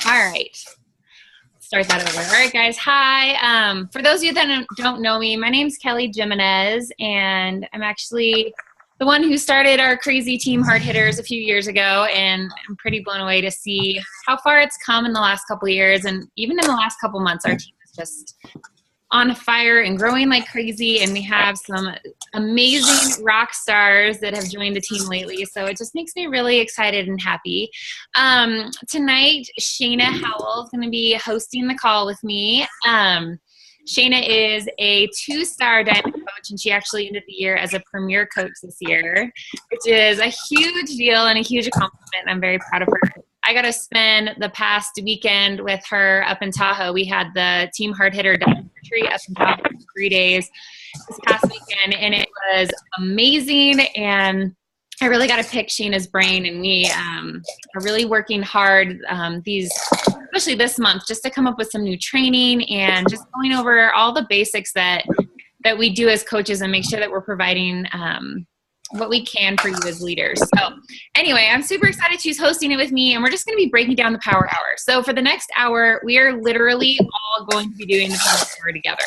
All right. Start that over. All right, guys. Hi. For those of you that don't know me, my name's Kelly Jimenez, and I'm actually the one who started our crazy team Hard Hitters a few years ago, and I'm pretty blown away to see how far it's come in the last couple of years, and even in the last couple months, our team is just on fire and growing like crazy, and we have some amazing rock stars that have joined the team lately, so it just makes me really excited and happy. Tonight, Shayna Howell is going to be hosting the call with me. Shayna is a 2-star diamond coach, and she actually ended the year as a premier coach this year, which is a huge deal and a huge accomplishment, and I'm very proud of her. I got to spend the past weekend with her up in Tahoe. We had the Team Hard Hitter Diamond Retreat up in Tahoe for 3 days this past weekend, and it was amazing, and I really got to pick Shayna's brain, and we are really working hard especially this month, just to come up with some new training and just going over all the basics that we do as coaches and make sure that we're providing what we can for you as leaders. So anyway, I'm super excited she's hosting it with me, and we're just going to be breaking down the Power Hour. So for the next hour, we are literally all going to be doing the Power Hour together.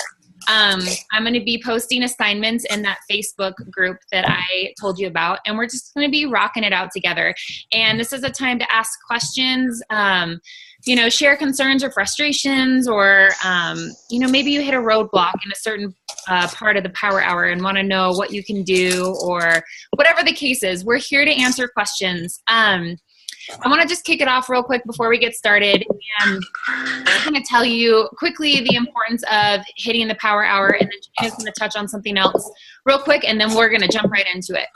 I'm going to be posting assignments in that Facebook group that I told you about, and we're just going to be rocking it out together. And this is a time to ask questions, share concerns or frustrations, or, maybe you hit a roadblock in a certain part of the Power Hour and want to know what you can do, or whatever the case is. We're here to answer questions. I want to just kick it off real quick before we get started, and I'm going to tell you quickly the importance of hitting the Power Hour, and then Shayna's going to touch on something else real quick, and then we're going to jump right into it.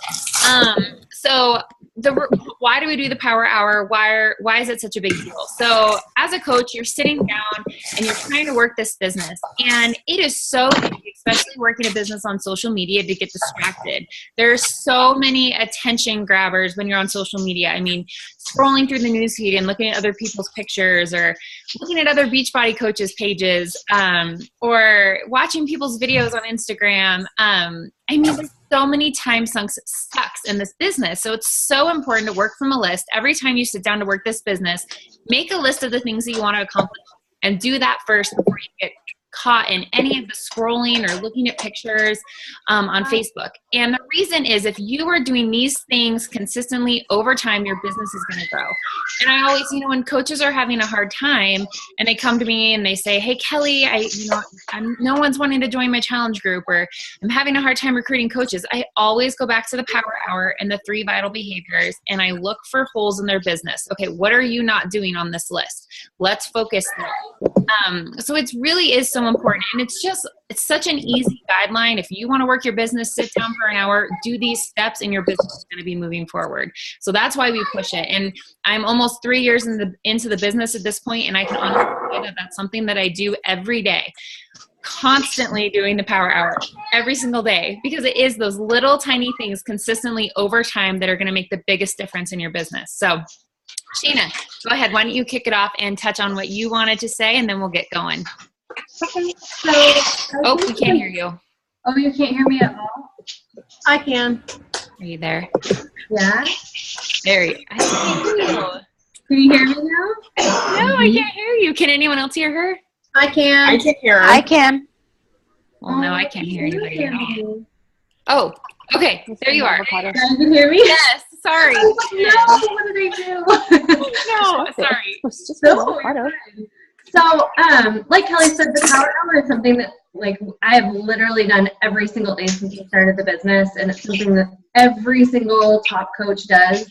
Why do we do the Power Hour? Why is it such a big deal? So as a coach, you're sitting down and you're trying to work this business, and it is so easy, especially working a business on social media, to get distracted. There's so many attention grabbers when you're on social media. I mean, scrolling through the newsfeed and looking at other people's pictures, or looking at other Beachbody coaches' pages, or watching people's videos on Instagram. There's so many time sucks in this business. So it's so important to work from a list. Every time you sit down to work this business, make a list of the things that you want to accomplish, and do that first before you get caught in any of the scrolling or looking at pictures on Facebook. And the reason is, if you are doing these things consistently over time, your business is going to grow. And I always, when coaches are having a hard time and they come to me and they say, "Hey, Kelly, no one's wanting to join my challenge group," or "I'm having a hard time recruiting coaches," I always go back to the Power Hour and the 3 vital behaviors, and I look for holes in their business. Okay, what are you not doing on this list? Let's focus there. So it really is so important, and it's such an easy guideline. If you want to work your business, sit down for an hour, do these steps, and your business is going to be moving forward. So that's why we push it. And I'm almost 3 years into the business at this point, and I can honestly say that that's something that I do every day, constantly doing the Power Hour every single day, because it is those little tiny things consistently over time that are going to make the biggest difference in your business. So Shayna, go ahead. Why don't you kick it off and touch on what you wanted to say, and then we'll get going. Okay, so we can't hear you. Oh, you can't hear me at all? I can. Are you there? Yeah. There I can't hear you. Can you hear me now? No, I can't hear you. Can anyone else hear her? I can. I can hear her. I can. Well, no, I can't hear anybody at all. Oh, okay. There you are. Can you hear me? Yes. Sorry. No, what did I do? No, sorry. So, like Kelly said, the Power Hour is something that, I have literally done every single day since I started the business, and it's something that every single top coach does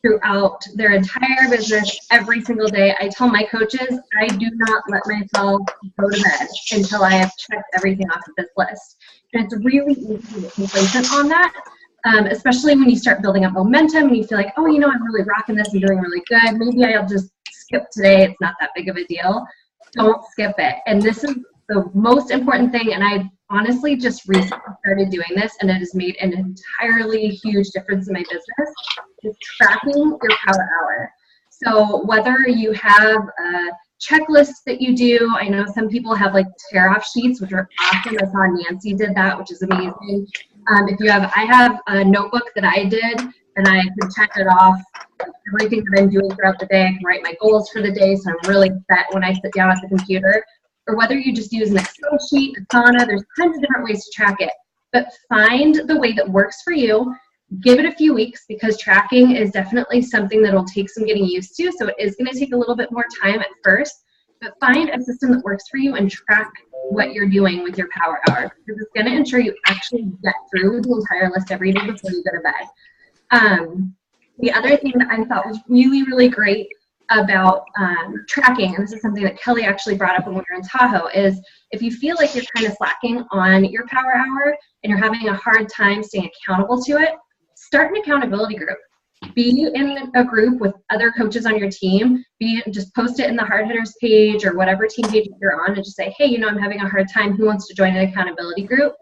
throughout their entire business every single day. I tell my coaches, I do not let myself go to bed until I have checked everything off of this list. And it's really easy to get complacent on that. Especially when you start building up momentum and you feel like, I'm really rocking this and doing really good. Maybe I'll just skip today. It's not that big of a deal. Don't skip it. And this is the most important thing. And I honestly just recently started doing this, and it has made an entirely huge difference in my business, is tracking your Power Hour. So whether you have a checklist that you do, I know some people have tear-off sheets, which are awesome. I saw Nancy did that, which is amazing. I have a notebook that I did, and I could check it off everything that I'm doing throughout the day. I can write my goals for the day, so I'm really set when I sit down at the computer. Or whether you just use an Excel sheet, Asana, there's tons of different ways to track it. But find the way that works for you. Give it a few weeks, because tracking is definitely something that will take some getting used to. So it is going to take a little bit more time at first. But find a system that works for you and track what you're doing with your power hour, because it's going to ensure you actually get through the entire list every day before you go to bed. The other thing that I thought was really, really great about tracking, and this is something that Kelly actually brought up when we were in Tahoe, is if you feel like you're kind of slacking on your power hour and you're having a hard time staying accountable to it, start an accountability group. Be in a group with other coaches on your team. Just post it in the Hard Hitters page or whatever team page you're on, and just say, hey, I'm having a hard time. Who wants to join an accountability group?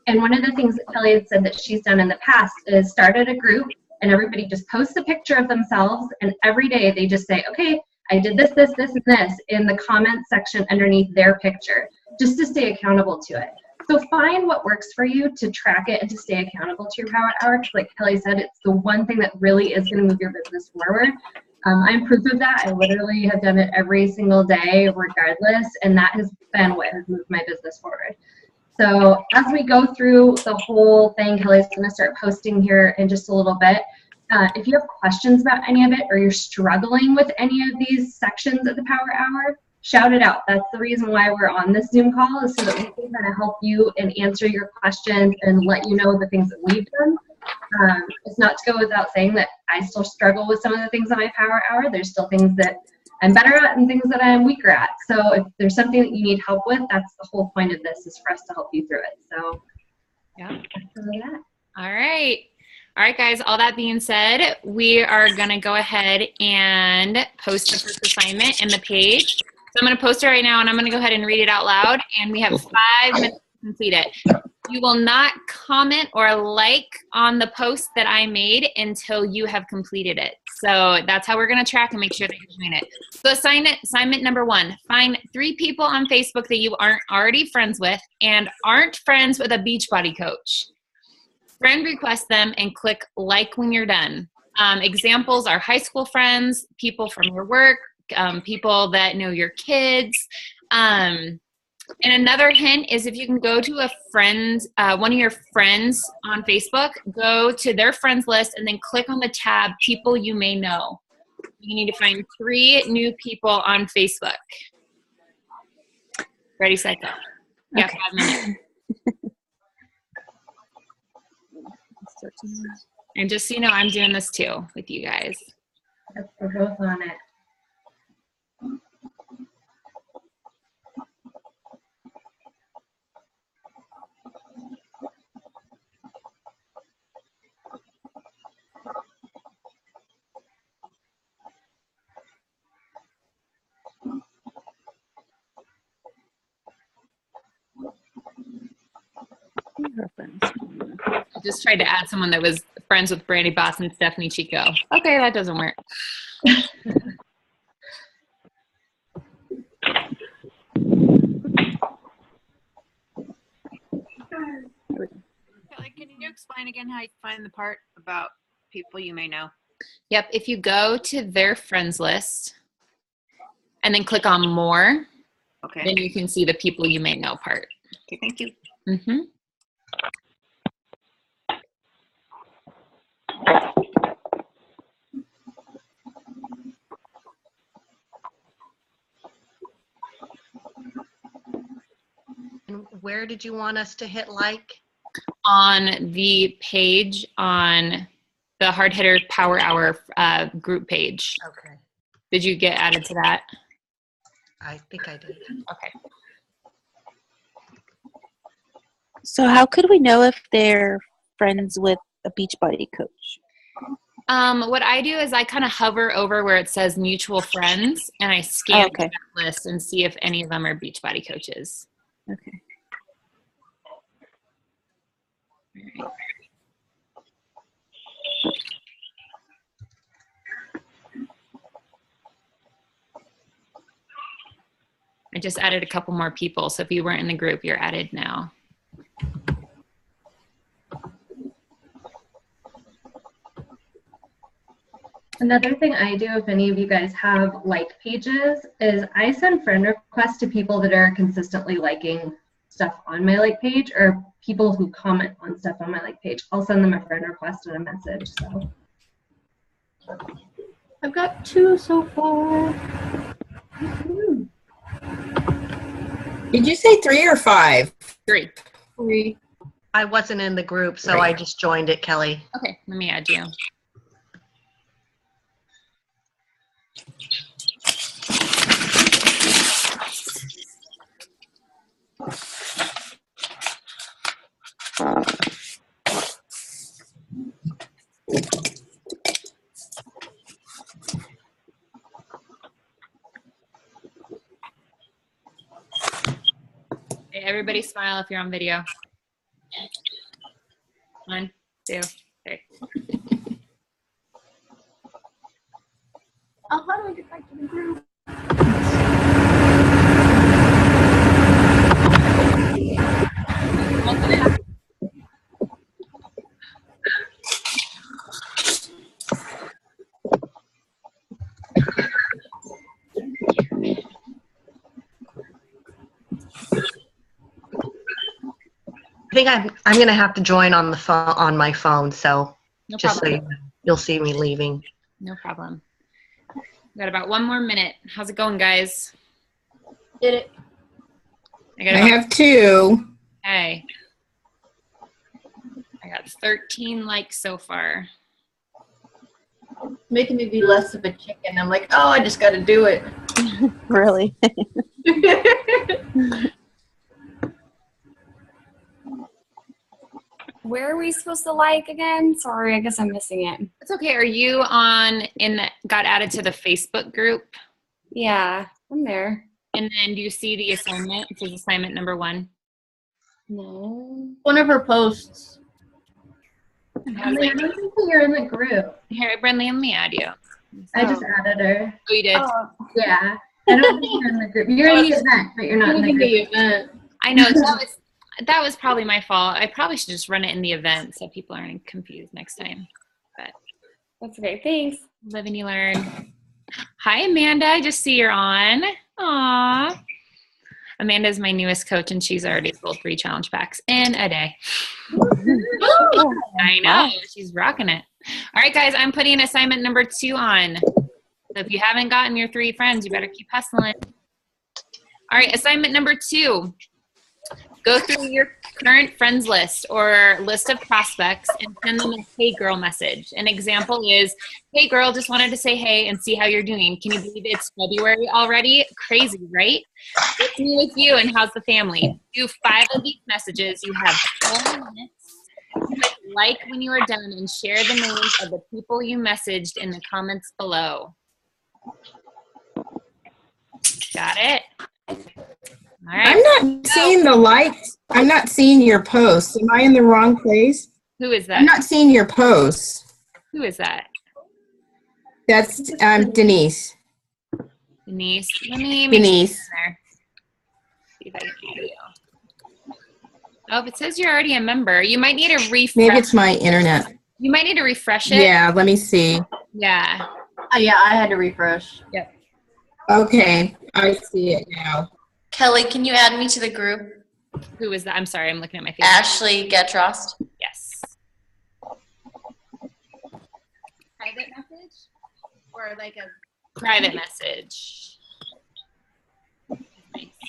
And one of the things that Kelly had said that she's done in the past is started a group, and everybody just posts a picture of themselves, and every day they just say, okay, I did this, this, this, and this in the comment section underneath their picture, just to stay accountable to it. So find what works for you to track it and to stay accountable to your power hour. Because like Kelly said, it's the one thing that really is going to move your business forward. I'm proof of that. I literally have done it every single day regardless, and that has been what has moved my business forward. So as we go through the whole thing, Kelly's going to start posting here in just a little bit. If you have questions about any of it, or you're struggling with any of these sections of the power hour, shout it out. That's the reason why we're on this Zoom call, is so that we can kind of help you and answer your questions and let you know the things that we've done. It's not to go without saying that I still struggle with some of the things on my power hour. There's still things that I'm better at and things that I'm weaker at. So if there's something that you need help with, that's the whole point of this, is for us to help you through it. So yeah. That. All right. All right, guys, all that being said, we are going to go ahead and post the first assignment in the page. So I'm going to post it right now, and I'm going to go ahead and read it out loud, and we have 5 minutes to complete it. You will not comment or like on the post that I made until you have completed it. So that's how we're going to track and make sure that you're doing it. So assignment number 1, find 3 people on Facebook that you aren't already friends with and aren't friends with a Beachbody coach. Friend request them and click like when you're done. Examples are high school friends, people from your work, people that know your kids. And another hint is, if you can go to a friend, one of your friends on Facebook, go to their friends list and then click on the tab people you may know. You need to find 3 new people on Facebook. Ready, set, go. You got 5 minutes. And just so you know, I'm doing this too with you guys. We're both on it. I just tried to add someone that was friends with Brandy Boss and Stephanie Chico. Okay, that doesn't work. Kelly, can you explain again how you find the part about people you may know? Yep, if you go to their friends list and then click on more, Okay. then you can see the people you may know part. Okay, thank you. Mm-hmm. And where did you want us to hit like? On the page on the Hard Hitter Power Hour group page. Okay. Did you get added to that? I think I did. Okay. So how could we know if they're friends with a Beachbody coach? What I do is I kind of hover over where it says mutual friends, and I scan Okay. that list and see if any of them are Beachbody coaches. Okay. All right. I just added a couple more people, so if you weren't in the group, you're added now. Another thing I do, if any of you guys have like pages, is I send friend requests to people that are consistently liking stuff on my like page, or people who comment on stuff on my like page. I'll send them a friend request and a message. So I've got 2 so far. Did you say 3 or 5? 3. 3. I wasn't in the group, so Right. I just joined it, Kelly. Okay, let me add you. Hey, everybody smile if you're on video. 1, 2, 3. Oh, how do I get back to the group? I think I'm gonna have to join on the phone on my phone, so No just so problem. you know, you'll see me leaving. No problem. We got about 1 more minute. How's it going, guys? Did it? I got I about, have 2. hey. I got 13 likes so far. Making me be less of a chicken. I'm like, oh, I just got to do it. Really? Where are we supposed to like again? Sorry, I guess I'm missing it. It's okay. Are you got added to the Facebook group? Yeah, I'm there. And then do you see the assignment? It says assignment number 1. No. One of her posts. How's I it- don't think you're in the group. Here, Brenly, let me add you. I just added her. Oh, you did? Oh, Yeah. I don't think you're in the group. You're in the event, but you're not in the In group. the event. I know. That was probably my fault. I probably should just run it in the event so people aren't confused next time. that's okay. Thanks. Live and you learn. Hi, Amanda. I just see you're on. Aw. Amanda's my newest coach, and she's already sold 3 challenge packs in a day. I know. She's rocking it. All right, guys. I'm putting assignment number 2 on. So if you haven't gotten your 3 friends, you better keep hustling. All right, assignment number 2. Go through your current friends list or list of prospects and send them a hey girl message. An example is, hey girl, just wanted to say hey and see how you're doing. Can you believe it's February already? Crazy, right? What's new with you and how's the family? Do 5 of these messages. You have 4 minutes. Click like when you are done and share the names of the people you messaged in the comments below. Got it? All right. I'm not seeing the likes. I'm not seeing your posts. Am I in the wrong place? Who is I'm that? not seeing your posts. Who is that? That's Denise. Denise. Let me make Denise. sure there. See if I can add you. Oh, it says you're already a member. You might need to refresh. Maybe it's my internet. You might need to refresh it. Yeah, let me see. Yeah. Yeah, I had to refresh. Okay, I see it now. Kelly, can you add me to the group? Who is that? I'm sorry. I'm looking at my face. Ashley Getrost. Yes. Private message? Or like a private message?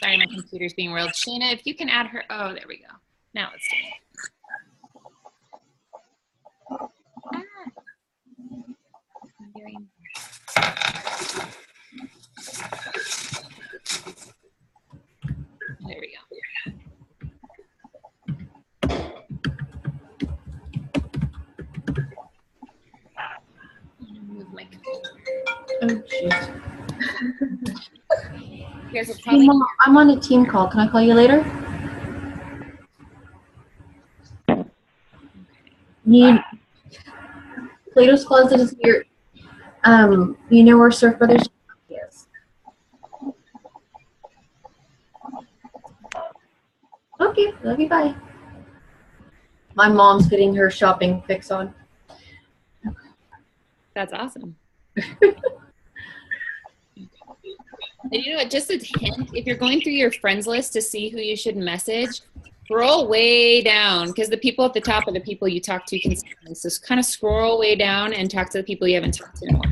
Sorry, my computer's being real. Shayna, if you can add her. Oh, there we go. Now it's doing it. I'm doing- There we go. I'm gonna move my computer. Oh, jeez. You guys will Hey, probably Mom, I'm on a team call. Can I call you later? Need Plato's Closet is here. You know where Surf Brothers is? Okay, love you, bye. My mom's getting her shopping fix on. That's awesome. And you know what, just a hint, if you're going through your friends list to see who you should message, scroll way down, because the people at the top are the people you talk to consistently. So kind of scroll way down and talk to the people you haven't talked to in a while.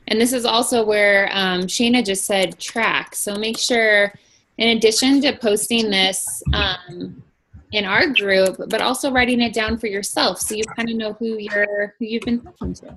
And this is also where Shayna just said track. So make sure, in addition to posting this in our group, but also writing it down for yourself so you kind of know who you've been talking to.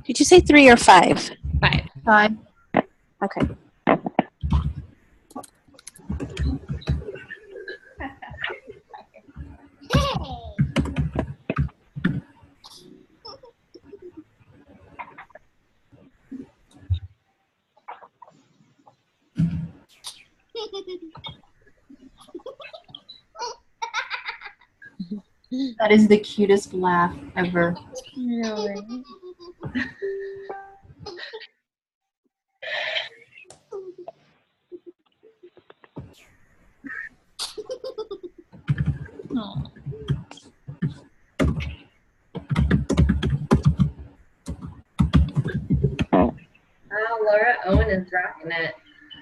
Did you say 3 or 5? 5. 5. Okay. That is the cutest laugh ever. Oh. Wow, Laura Owen is rocking it.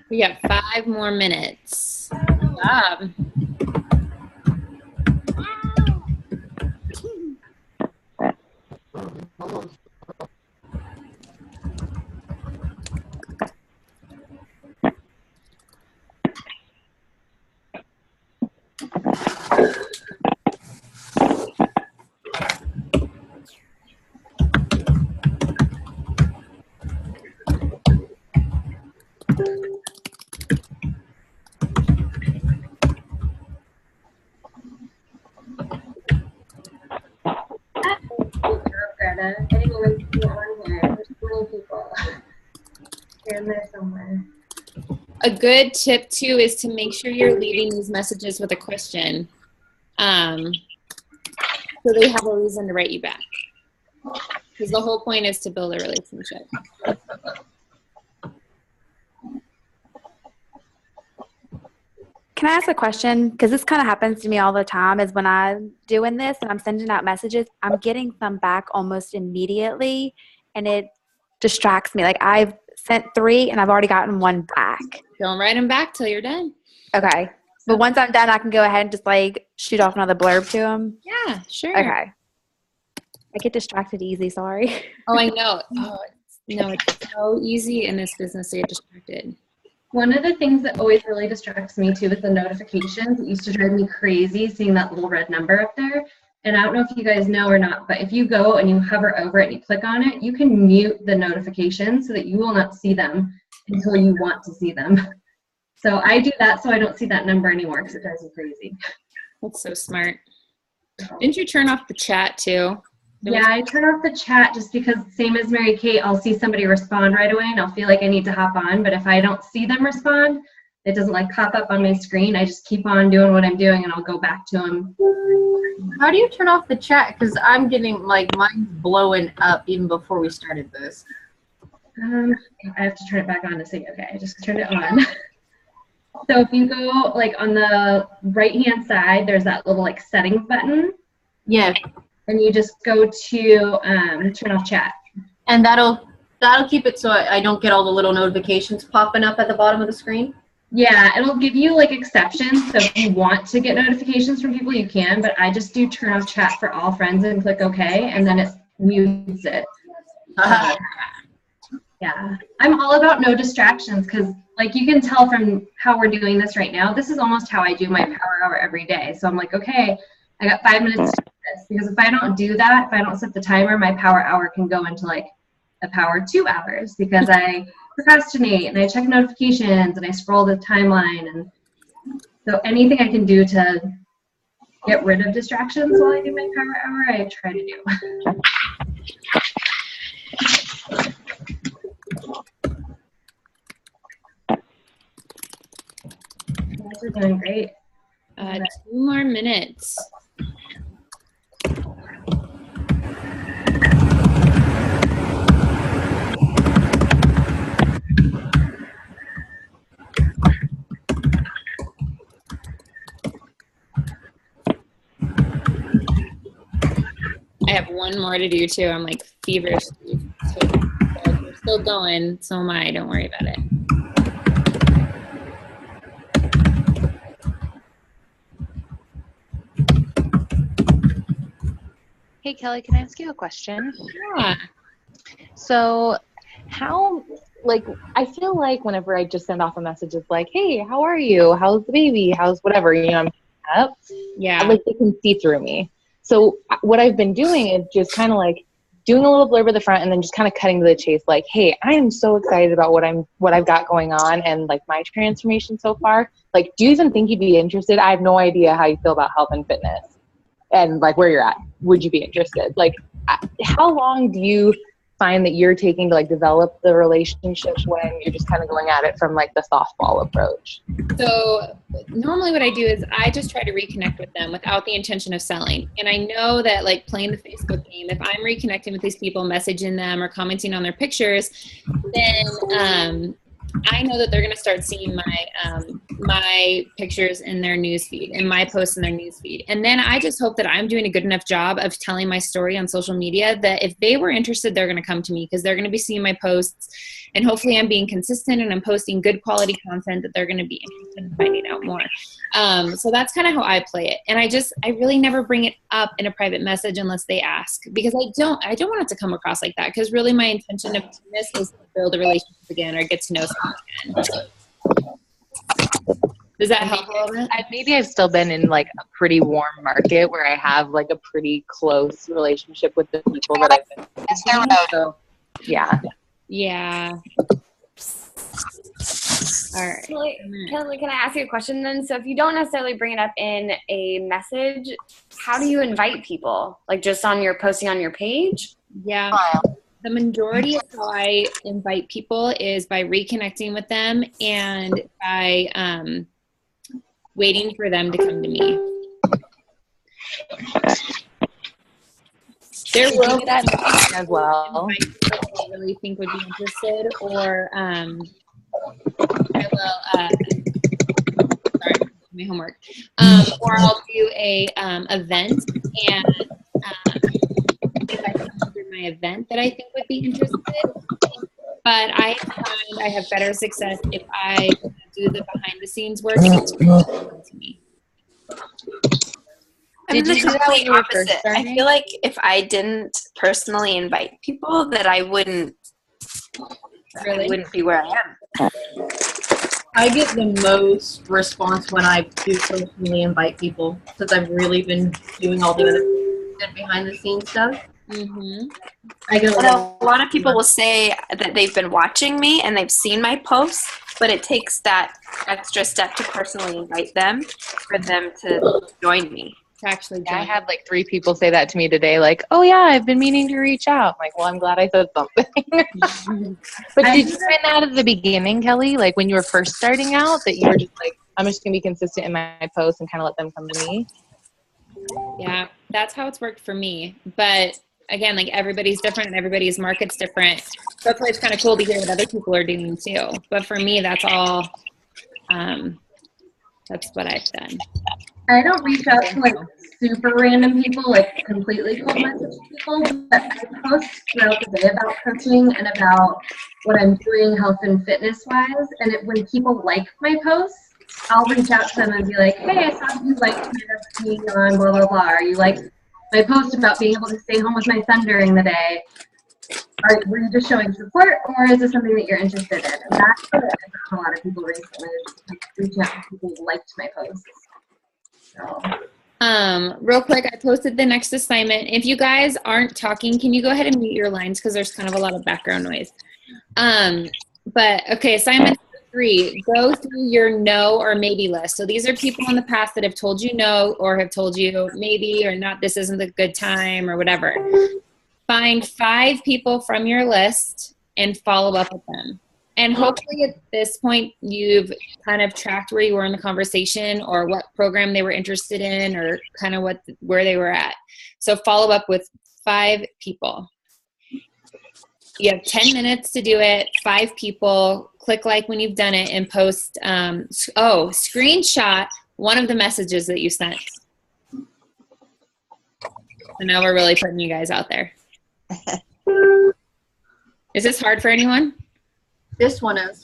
We got 5 more minutes. Good job. Greta. Anyone can get on here. There's so many people. Here and there somewhere. A good tip too is to make sure you're leaving these messages with a question, so they have a reason to write you back. Because the whole point is to build a relationship. Can I ask a question? Because this kind of happens to me all the time, is when I'm doing this and I'm sending out messages, I'm getting some back almost immediately, and it distracts me. Like, I've sent 3 and I've already gotten 1 back. Don't write them back till you're done. Okay. But once I'm done, I can go ahead and just like shoot off another blurb to them. Yeah, sure. Okay. I get distracted easy, sorry. Oh, I know. Oh, it's so easy in this business to get distracted. One of the things that always really distracts me too with the notifications, it used to drive me crazy seeing that little red number up there. And I don't know if you guys know or not, but if you go and you hover over it and you click on it, you can mute the notifications so that you will not see them until you want to see them. So I do that so I don't see that number anymore because it drives me crazy. That's so smart. Didn't you turn off the chat too? Yeah, I turn off the chat just because, same as Mary Kate, I'll see somebody respond right away and I'll feel like I need to hop on. But if I don't see them respond, it doesn't like pop up on my screen. I just keep on doing what I'm doing and I'll go back to them. How do you turn off the chat? Because I'm getting like mine's blowing up even before we started this. I have to turn it back on to see. Okay, I just turned it on. So if you go like on the right-hand side, there's that little like settings button. Yeah. And you just go to turn off chat. And that'll keep it so I don't get all the little notifications popping up at the bottom of the screen? Yeah, it'll give you like exceptions. So if you want to get notifications from people, you can, but I just do turn off chat for all friends and click OK, and then it mutes it. Yeah, I'm all about no distractions because like you can tell from how we're doing this right now, this is almost how I do my power hour every day. So I'm like, okay, I got 5 minutes to do this, because if I don't do that, if I don't set the timer, my power hour can go into like a power 2 hours because I procrastinate and I check notifications and I scroll the timeline. And so anything I can do to get rid of distractions while I do my power hour, I try to do. You guys are doing great. 2 more minutes. I have one more to do too. I'm like feverish. So we're still going. So am I. Don't worry about it. Hey, Kelly, can I ask you a question? Yeah. So how, like, I feel like whenever I just send off a message, it's like, hey, how are you? How's the baby? How's whatever, you know, I'm up. Yeah. Like, they can see through me. So what I've been doing is just kind of like doing a little blurb at the front and then just kind of cutting to the chase. Like, hey, I am so excited about what I've got going on and like my transformation so far. Like, do you even think you'd be interested? I have no idea how you feel about health and fitness and like where you're at. Would you be interested? Like, how long do you find that you're taking to like develop the relationships when you're just kind of going at it from like the softball approach? So normally what I do is I just try to reconnect with them without the intention of selling. And I know that like playing the Facebook game, if I'm reconnecting with these people, messaging them or commenting on their pictures, then I know that they're going to start seeing my pictures in their newsfeed and my posts in their newsfeed. And then I just hope that I'm doing a good enough job of telling my story on social media that if they were interested, they're going to come to me because they're going to be seeing my posts. And hopefully I'm being consistent and I'm posting good quality content that they're going to be interested in finding out more. So that's kind of how I play it. And I really never bring it up in a private message unless they ask, because I don't want it to come across like that. Because really my intention of doing this is to build a relationship again or get to know someone again. Does that help a little bit? Maybe I've still been in like a pretty warm market where I have like a pretty close relationship with the people that I've been with. So, yeah. Yeah. All right. Kelly, can I ask you a question then? So if you don't necessarily bring it up in a message, how do you invite people? Like just on your posting on your page? Yeah. The majority of how I invite people is by reconnecting with them and by waiting for them to come to me. There will be that as well. I really think would be interested, or I will. Sorry, my homework. Or I'll do a event, and if I come through my event that I think would be interested. But I find I have better success if I do the behind the scenes work to me. I'm the complete opposite. I feel like if I didn't personally invite people, that I wouldn't be where I am. I get the most response when I do personally invite people, since I've really been doing all the other behind the scenes stuff. Mm-hmm. I get a lot of people will say that they've been watching me and they've seen my posts, but it takes that extra step to personally invite them for them to join me. to actually Yeah, I join. had like 3 people say that to me today, like, oh yeah, I've been meaning to reach out. I'm like, well, I'm glad I said something. But did you find that at the beginning, Kelly? Like when you were first starting out, that you were just like, I'm just gonna be consistent in my posts and kind of let them come to me? Yeah, that's how it's worked for me. But again, like everybody's different and everybody's market's different. So that's why it's kind of cool to hear what other people are doing too. But for me, that's all, that's what I've done. I don't reach out to like super random people, like completely cold message people, but I post throughout the day about coaching and about what I'm doing health and fitness wise. And when people like my posts, I'll reach out to them and be like, hey, I saw you liked my recipe on blah, blah, blah. Or you like my post about being able to stay home with my son during the day. Were you just showing support, or is this something that you're interested in? And that's what I've done a lot of people recently, is just reaching out to people who liked my posts. So. Real quick, I posted the next assignment. If you guys aren't talking, can you go ahead and mute your lines because there's kind of a lot of background noise. But okay, assignment 3, go through your no or maybe list. So these are people in the past that have told you no or have told you maybe or not, this isn't a good time or whatever. Find 5 people from your list and follow up with them. And hopefully at this point, you've kind of tracked where you were in the conversation or what program they were interested in or kind of where they were at. So follow up with 5 people. You have 10 minutes to do it, 5 people. Click like when you've done it and post, screenshot one of the messages that you sent. So now we're really putting you guys out there. Is this hard for anyone? This one is.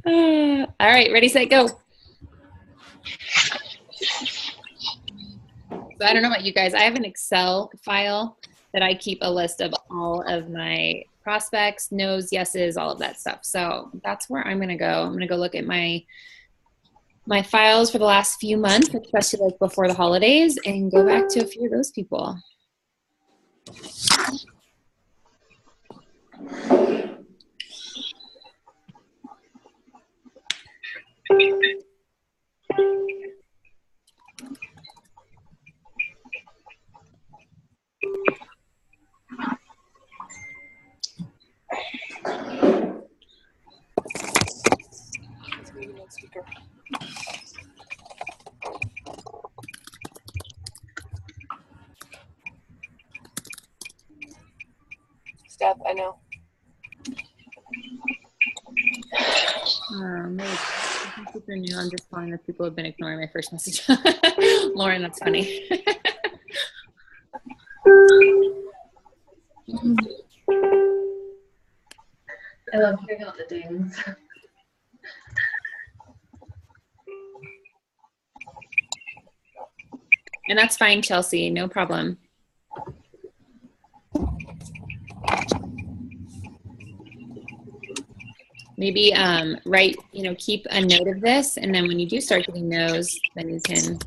All right, ready, set, go. So I don't know about you guys. I have an Excel file that I keep a list of all of my prospects, no's, yeses, all of that stuff. So that's where I'm going to go. I'm going to go look at my files for the last few months, especially like before the holidays, and go back to a few of those people. Steph, I know. Maybe super new. I'm just calling that people have been ignoring my first message. Lauren, that's funny. I love hearing all the dings. And that's fine, Chelsea. No problem. Maybe keep a note of this, and then when you do start getting no's, then you can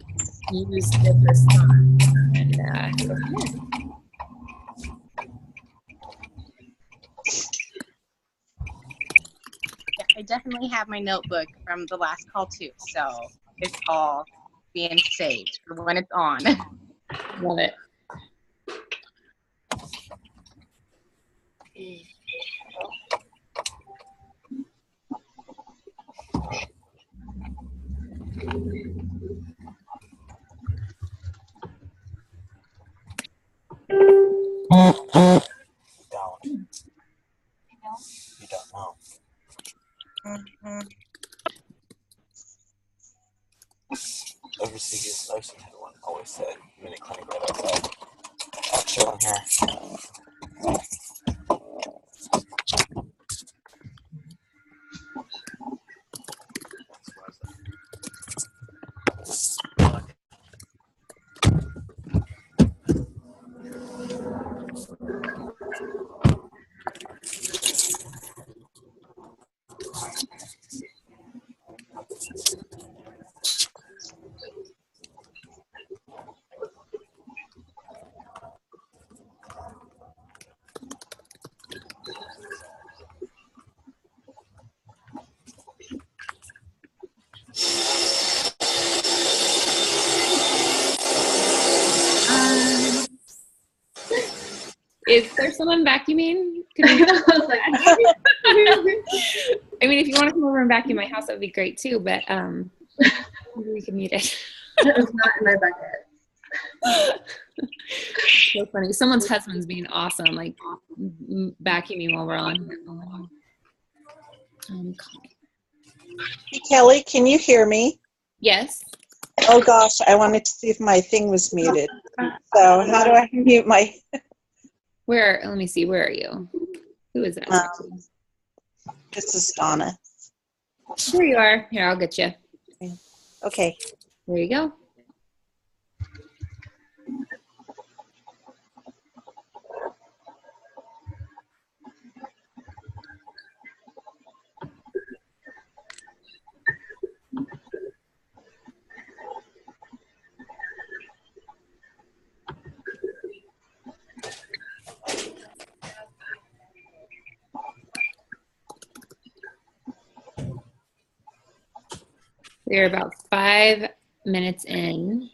use this response and go from there. Yeah, I definitely have my notebook from the last call too, so it's all being saved for when it's on. Love it. You don't know. Overseas nursing had one always said minute clinic right outside. I'll show them here. Is there someone vacuuming? Could we I mean, if you want to come over and vacuum my house, that would be great too, but maybe we can mute it. It was not in my bucket. So funny. Someone's husband's being awesome, like vacuuming while we're on. Kelly, can you hear me? Yes. Oh gosh, I wanted to see if my thing was muted. So how do I mute my? Let me see. Where are you? Who is that? This is Donna. Here you are. Here, I'll get you. Okay. There you go. We're about 5 minutes in.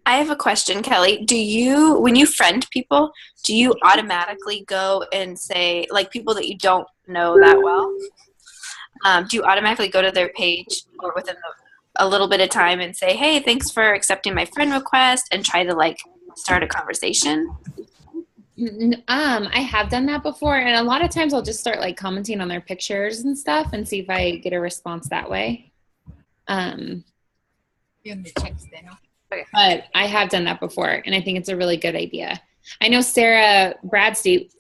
I have a question, Kelly. When you friend people, do you automatically go and say, like people that you don't know that well, do you automatically go to their page or within a little bit of time and say, hey, thanks for accepting my friend request, and try to like start a conversation? I have done that before, and a lot of times I'll just start like commenting on their pictures and stuff and see if I get a response that way. But I have done that before, and I think it's a really good idea. I know Sarah Bradstreet,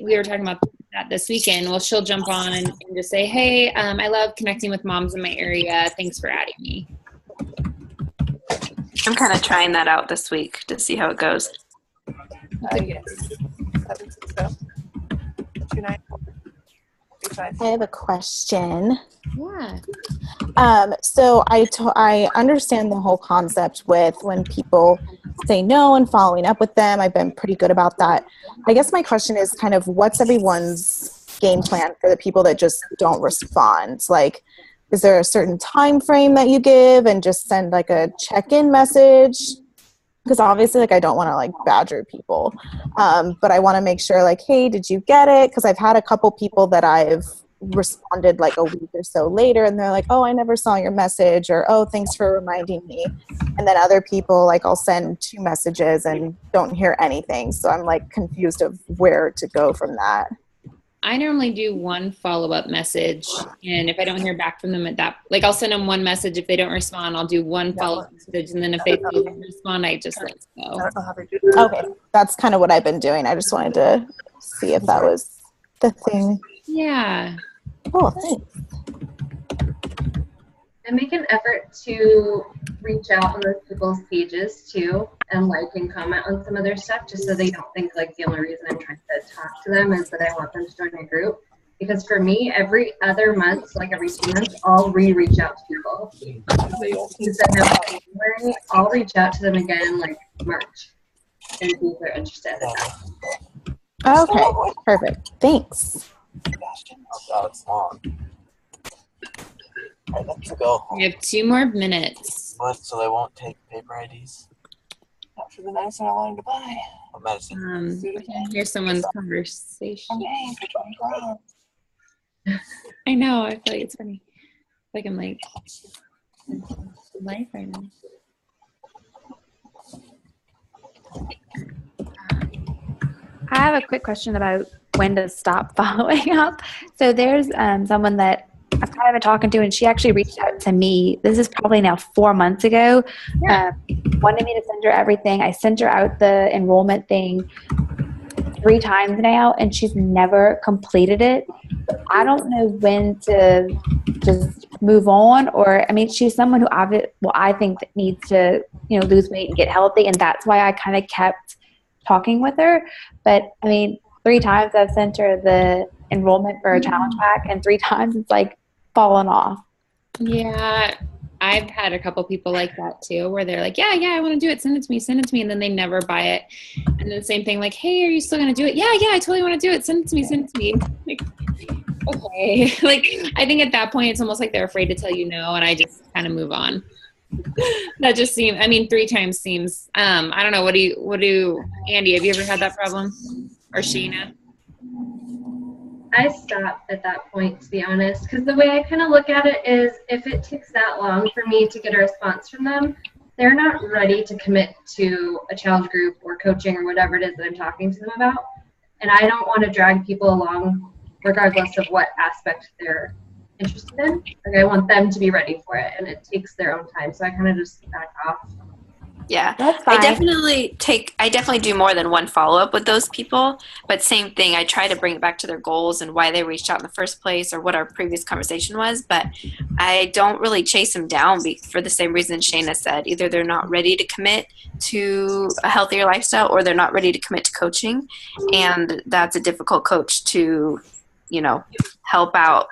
we were talking about that this weekend. Well, she'll jump on and just say, hey, I love connecting with moms in my area. Thanks for adding me. I'm kind of trying that out this week to see how it goes. Yes. 760-2935. I have a question. Yeah. So I understand the whole concept with when people say no and following up with them. I've been pretty good about that. I guess my question is kind of what's everyone's game plan for the people that just don't respond? Like, is there a certain time frame that you give and just send like a check-in message? Because obviously, like, I don't want to like badger people, but I want to make sure like, hey, did you get it? Because I've had a couple people that I've responded like a week or so later, and they're like, oh, I never saw your message, or oh, thanks for reminding me. And then other people, like, I'll send 2 messages and don't hear anything. So I'm like confused of where to go from that. I normally do 1 follow-up message, and if I don't hear back from them at that, like I'll send them 1 message. If they don't respond, I'll do 1 follow-up message, and then if they don't respond, I just let it go. Okay, that's kind of what I've been doing. I just wanted to see if that was the thing. Yeah. Oh, thanks. And make an effort to reach out on those people's pages too, and like and comment on some of their stuff, just so they don't think like the only reason I'm trying to talk to them is that I want them to join a group. Because for me, every other month, like every 2 months, I'll reach out to people. You said no in January, I'll reach out to them again like March and see if they're interested in that. Okay, perfect. Thanks. Oh, it's long. All right, let's go. We have 2 more minutes. What? So they won't take paper IDs? Not for the medicine I wanted to buy. What medicine? I can hear someone's conversation. I'm for 20 I know. I feel like it's funny. Like I'm like life right now. I have a quick question about when to stop following up. So there's someone that I've kind of been talking to, and she actually reached out to me. This is probably now 4 months ago. Wanted me to send her everything. I sent her out the enrollment thing 3 times now, and she's never completed it. I don't know when to just move on, or I mean, she's someone who I think that needs to lose weight and get healthy, and that's why I kind of kept talking with her. But I mean, 3 times I've sent her the enrollment for a challenge pack, and 3 times it's like fallen off. Yeah, I've had a couple people like that too, where they're like, yeah, I want to do it. Send it to me. And then they never buy it. And then the same thing, like, hey, are you still going to do it? Yeah, I totally want to do it. Send it to me. Like, okay. Like, I think at that point, it's almost like they're afraid to tell you no, and I just kind of move on. That just seems, I mean, 3 times seems, I don't know. Andy, have you ever had that problem? Or Sheena? I stop at that point, to be honest, because the way I kind of look at it is if it takes that long for me to get a response from them, they're not ready to commit to a challenge group or coaching or whatever it is that I'm talking to them about. And I don't want to drag people along regardless of what aspect they're interested in. Like, I want them to be ready for it, and it takes their own time. So I kind of just back off. Yeah, That's I fine. definitely do more than one follow-up with those people, but same thing, I try to bring it back to their goals and why they reached out in the first place or what our previous conversation was, but I don't really chase them down for the same reason Shayna said. Either they're not ready to commit to a healthier lifestyle or they're not ready to commit to coaching, and that's a difficult coach to, help out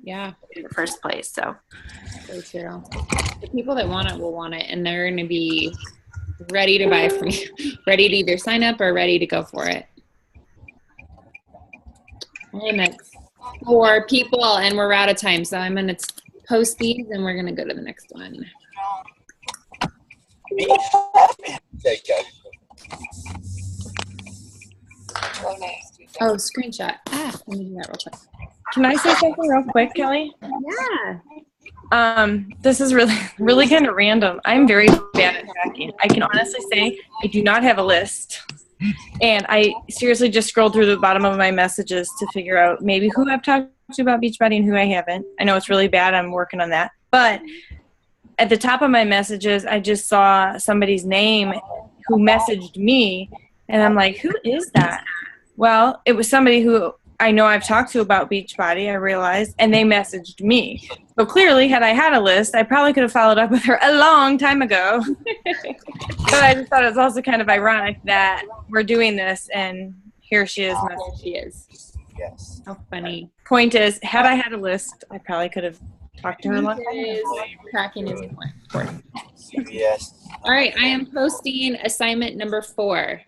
Yeah. in the first place. So true. The people that want it will want it, and they're going to be ready to buy from you, ready to either sign up or ready to go for it. And that's 4 people, and we're out of time, so I'm going to post these, and we're going to go to the next one. Oh, screenshot. Let me do that real quick. Can I say something real quick, Kelly? Yeah. This is really kind of random. I'm very bad at tracking. I can honestly say I do not have a list. And I seriously just scrolled through the bottom of my messages to figure out maybe who I've talked to about Beachbody and who I haven't. I know it's really bad. I'm working on that. But at the top of my messages, I just saw somebody's name who messaged me. And I'm like, who is that? Well, it was somebody who I know I've talked to about Beachbody, I realized, and they messaged me. So clearly, had I had a list, I probably could have followed up with her a long time ago. But I just thought it was also kind of ironic that we're doing this, and here she is. She is. Yes. How funny. Point is, had I had a list, I probably could have talked to her a long time ago. Tracking is important. CBS. All right, I am posting assignment number 4.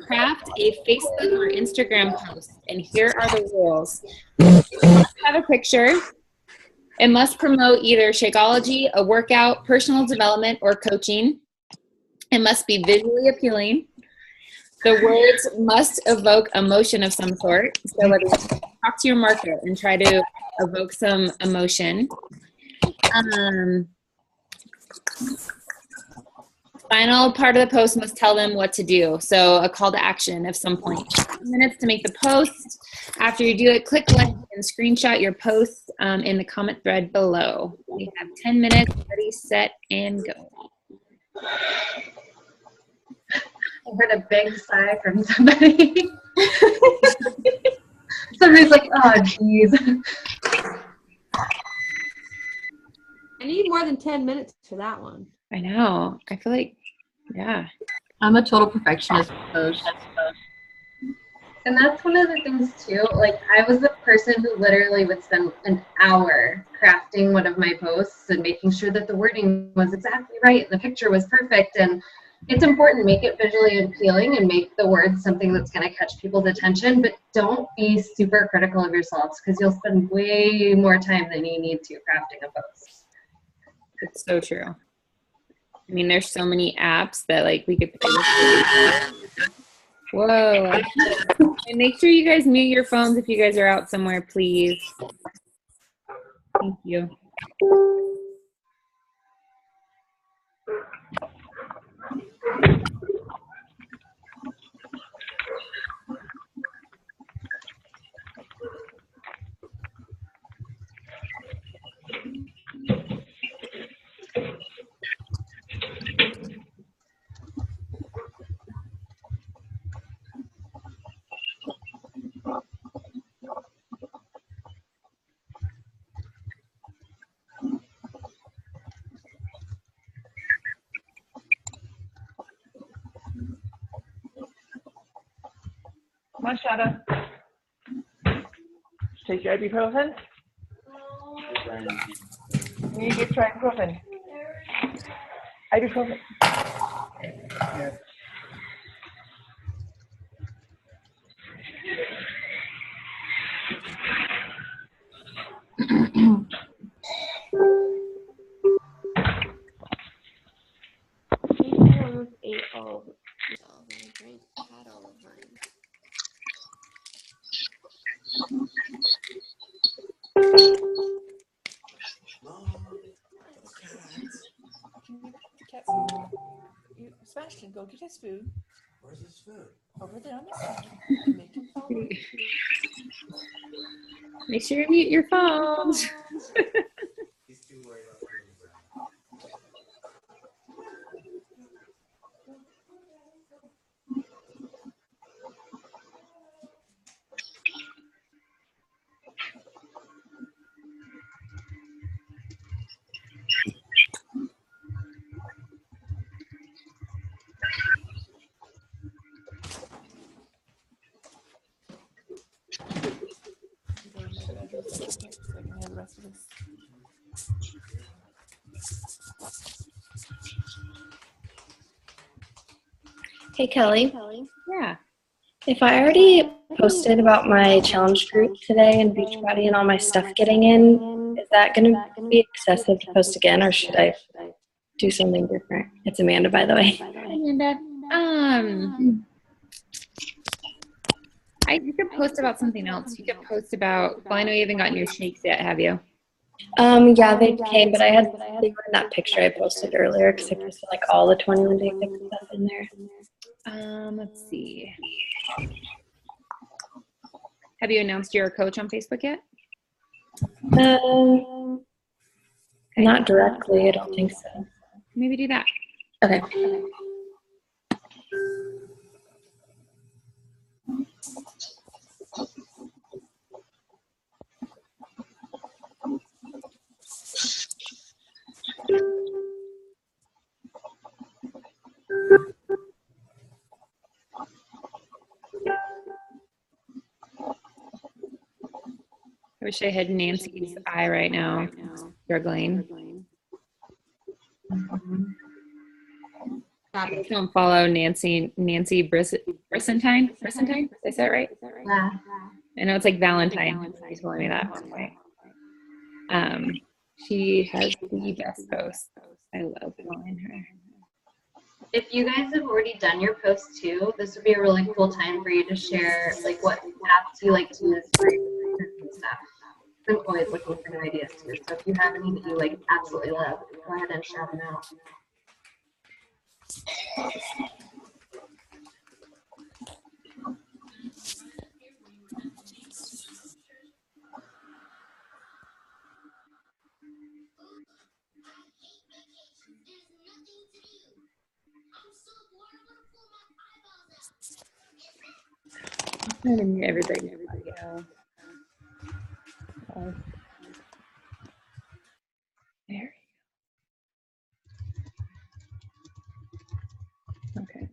Craft a Facebook or Instagram post, and here are the rules. It must have a picture. It must promote either Shakeology, a workout, personal development, or coaching. It must be visually appealing. The words must evoke emotion of some sort. So whether you talk to your market and try to evoke some emotion. Final part of the post must tell them what to do. So a call to action of some point. 2 minutes to make the post. After you do it, click like and screenshot your post in the comment thread below. We have 10 minutes. Ready, set, and go. I heard a big sigh from somebody. Somebody's like, oh, geez. I need more than 10 minutes for that one. I know. I feel like, yeah. I'm a total perfectionist. And that's one of the things too. Like, I was the person who literally would spend an hour crafting one of my posts and making sure that the wording was exactly right and the picture was perfect. And it's important to make it visually appealing and make the words something that's going to catch people's attention, but don't be super critical of yourselves because you'll spend way more time than you need to crafting a post. It's so true. I mean, there's so many apps that like we could play. Whoa. And make sure you guys mute your phones if you guys are out somewhere, please. Thank you. Come on, Shada. Take your ibuprofen. You need to try ibuprofen. Ibuprofen. cat food. Sebastian, go get his food. Where's his food? Over there on the side. And make him follow you. Make sure you mute your phones. He's too worried about food. Hey, Kelly. Yeah. If I already posted about my challenge group today and Beachbody and all my stuff getting in, is that going to be excessive to post again, or should I do something different? It's Amanda, by the way. Amanda. You could post about something else. You could post about, well, I know you haven't gotten your shakes yet, have you? Yeah, they came, but they were in that picture I posted earlier because I posted like all the 21-day fix stuff in there. Let's see. Have you announced your coach on Facebook yet? Not directly, I don't think so. Maybe do that. Okay. I wish I had Nancy's eye right now. Struggling. Don't follow Nancy Brissentine. Did I say that right? Yeah. I know it's like Valentine. She's telling me that one way. She has the best posts. I love following her. If you guys have already done your post too, this would be a really cool time for you to share like what apps you like to use for your and stuff. I'm always looking for new ideas too. So if you have any that you like absolutely love, go ahead and shout them out. I'm trying to mute everybody else. There. Okay.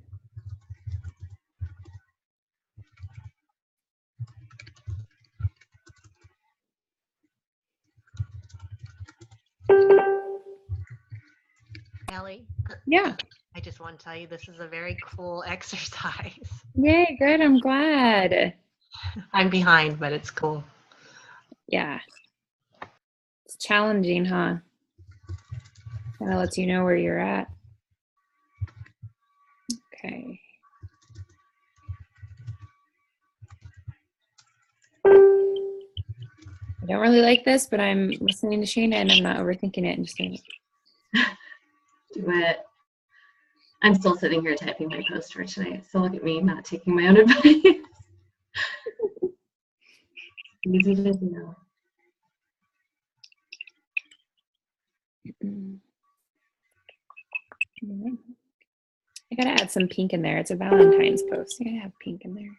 Kelly? Yeah. I just want to tell you this is a very cool exercise. Yay, good. I'm glad. I'm behind, but it's cool. Yeah. It's challenging, huh? Kind of lets you know where you're at. Okay. I don't really like this, but I'm listening to Shayna and I'm not overthinking it and just doing it. Do it. I'm still sitting here typing my post for tonight, so look at me not taking my own advice. Easy to do. I gotta add some pink in there. It's a Valentine's post. I gotta have pink in there.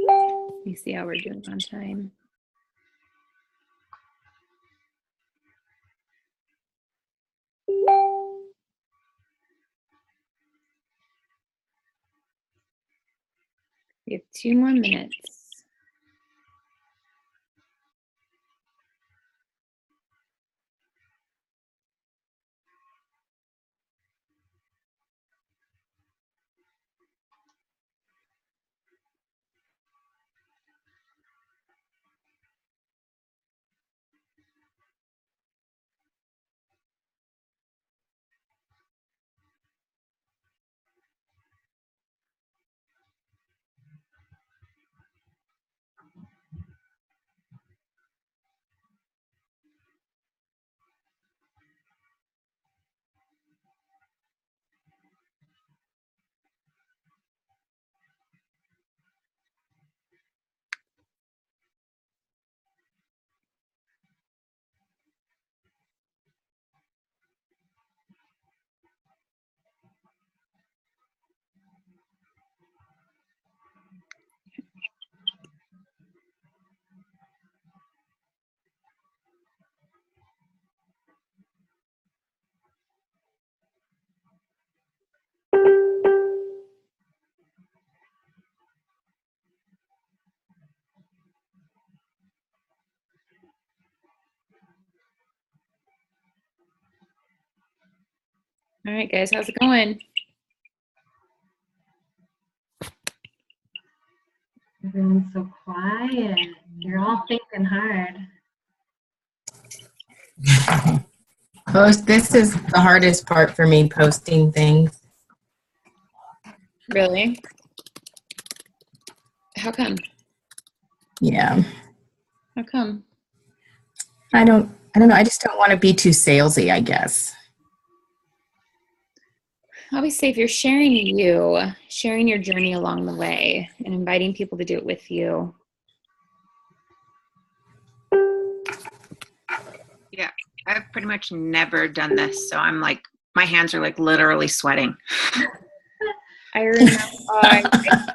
Let me see how we're doing on time. We have 2 more minutes. All right, guys, how's it going? Everyone's so quiet. You're all thinking hard. This is the hardest part for me, posting things. Really? How come? Yeah. How come? I don't know. I just don't want to be too salesy, I guess. I always say if you're sharing sharing your journey along the way and inviting people to do it with you. Yeah, I've pretty much never done this, so I'm like, my hands are like literally sweating. I remember, I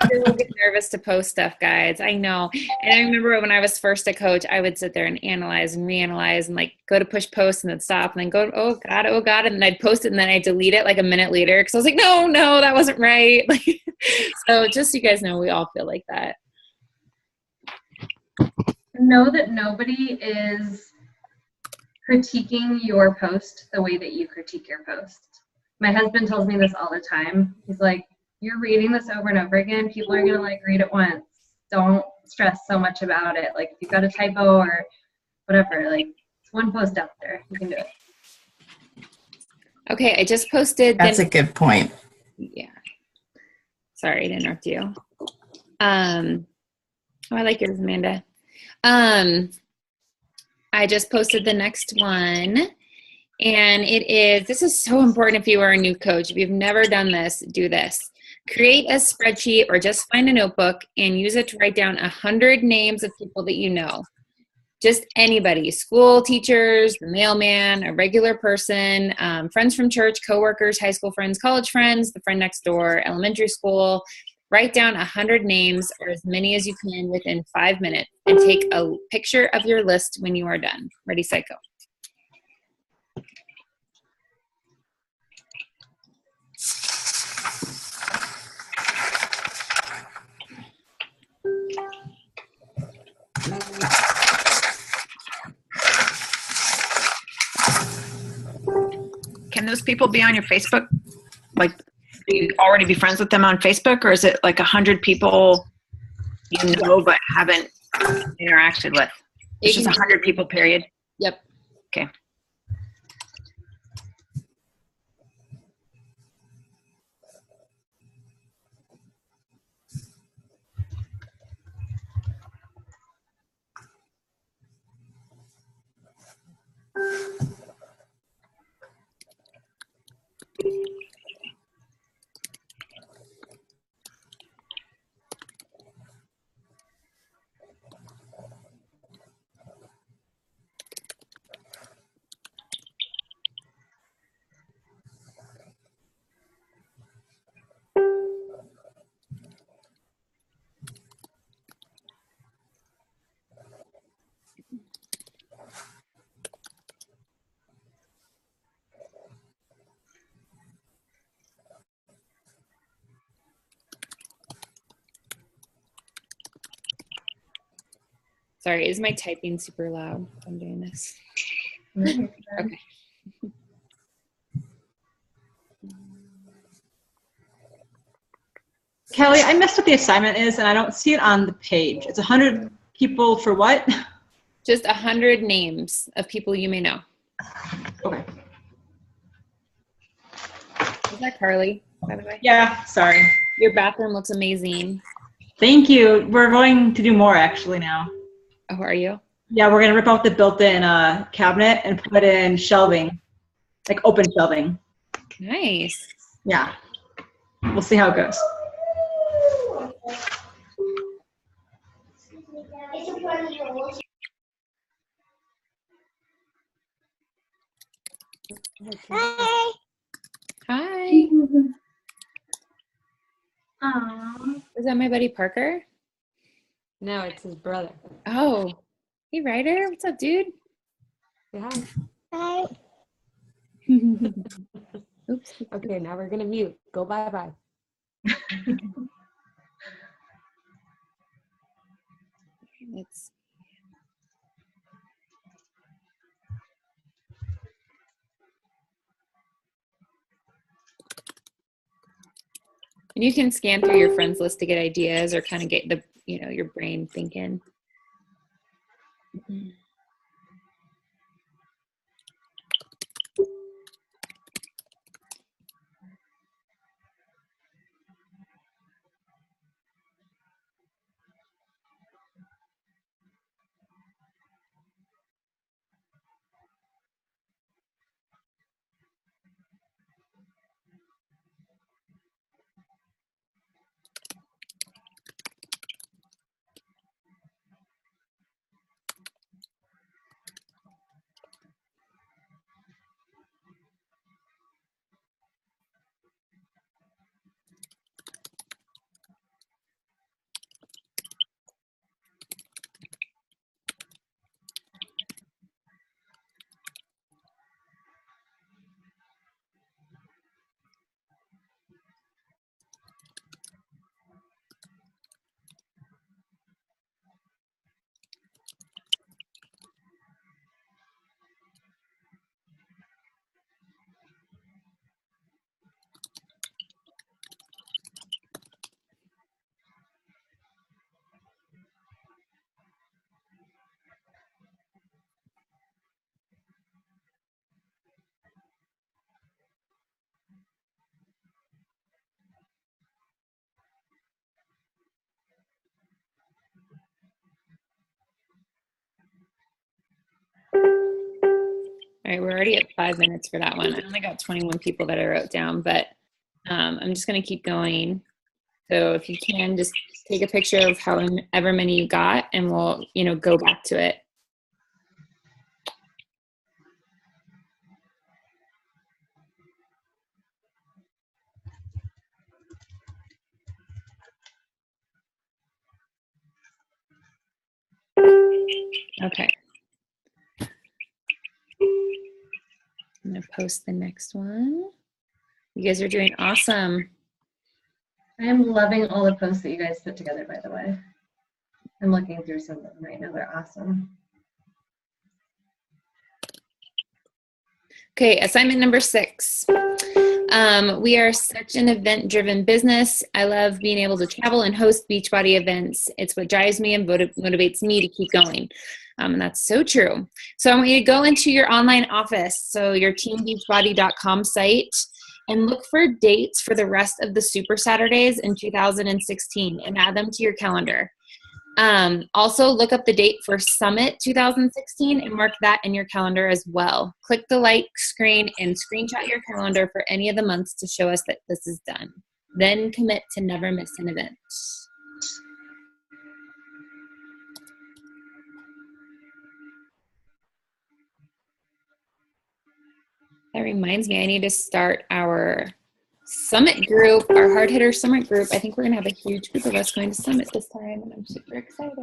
still get nervous to post stuff, guys. I know. And I remember when I was first a coach, I would sit there and analyze and reanalyze and like go to push post and then stop and then go, oh God. And then I'd post it and then I'd delete it like a minute later because I was like, no, that wasn't right. So just so you guys know, we all feel like that. Know that nobody is critiquing your post the way that you critique your post. My husband tells me this all the time. He's like, you're reading this over and over again. People are going to like read it once. Don't stress so much about it. Like if you've got a typo or whatever, like it's one post out there. You can do it. Okay, I just posted. That's a good point. Yeah. Sorry to interrupt you. I like yours, Amanda. I just posted the next one. And this is so important if you are a new coach. If you've never done this, do this. Create a spreadsheet or just find a notebook and use it to write down 100 names of people that you know. Just anybody, school teachers, the mailman, a regular person, friends from church, coworkers, high school friends, college friends, the friend next door, elementary school. Write down 100 names or as many as you can within 5 minutes and take a picture of your list when you are done. Ready, set, go. Can those people be on your Facebook? Like, do you already be friends with them on Facebook, or is it like 100 people you know but haven't interacted with. It's just 100 people, period. Yep. Okay. Sorry, is my typing super loud? I'm doing this. Okay. Kelly, I missed what the assignment is, and I don't see it on the page. It's 100 people for what? Just 100 names of people you may know. Okay. Is that Carly, by the way? Yeah, sorry. Your bathroom looks amazing. Thank you. We're going to do more actually now. Oh, are you? Yeah, we're going to rip out the built-in cabinet and put in shelving, like open shelving. Nice. Yeah. We'll see how it goes. Hi. Hi. Aww. Is that my buddy Parker? No, it's his brother. Oh. Hey, Ryder. What's up, dude? Say hi. Hi. Oops. Okay, now we're gonna mute. Go bye-bye. Let's. And you can scan through your friends list to get ideas or kind of get the, your brain thinking. All right, we're already at 5 minutes for that one. I only got 21 people that I wrote down, but I'm just going to keep going. So if you can, just take a picture of however many you got, and we'll, go back to it. Okay. I'm going to post the next one. You guys are doing awesome. I am loving all the posts that you guys put together, by the way. I'm looking through some of them right now. They're awesome. Okay, assignment number 6. We are such an event-driven business. I love being able to travel and host Beachbody events. It's what drives me and motivates me to keep going. And that's so true. So I want you to go into your online office, so your teambeachbody.com site, and look for dates for the rest of the Super Saturdays in 2016 and add them to your calendar. Also, look up the date for Summit 2016 and mark that in your calendar as well. Click the like screen and screenshot your calendar for any of the months to show us that this is done. Then commit to never miss an event. That reminds me, I need to start our Summit group, our Hard Hitter Summit group. I think we're going to have a huge group of us going to Summit this time, and I'm super excited.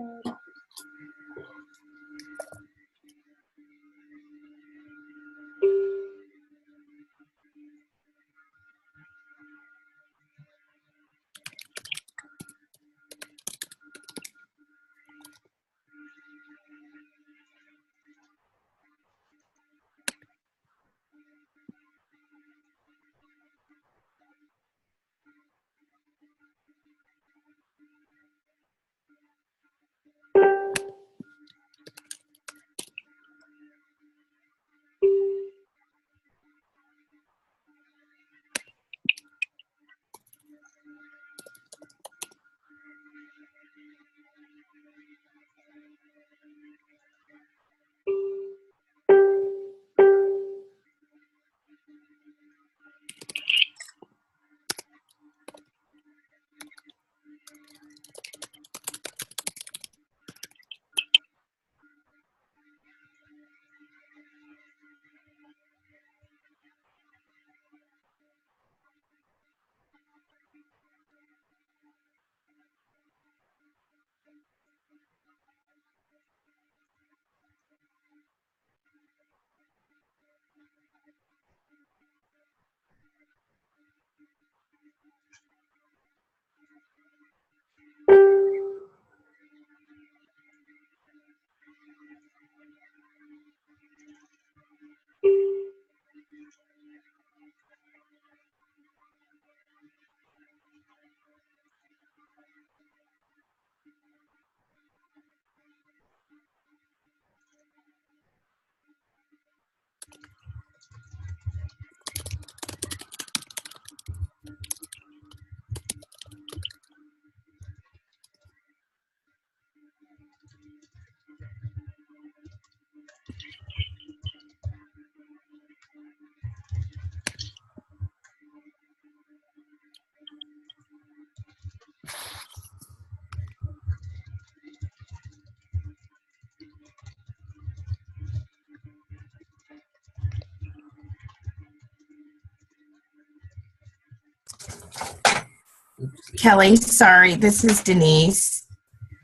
Kelly, sorry, this is Denise.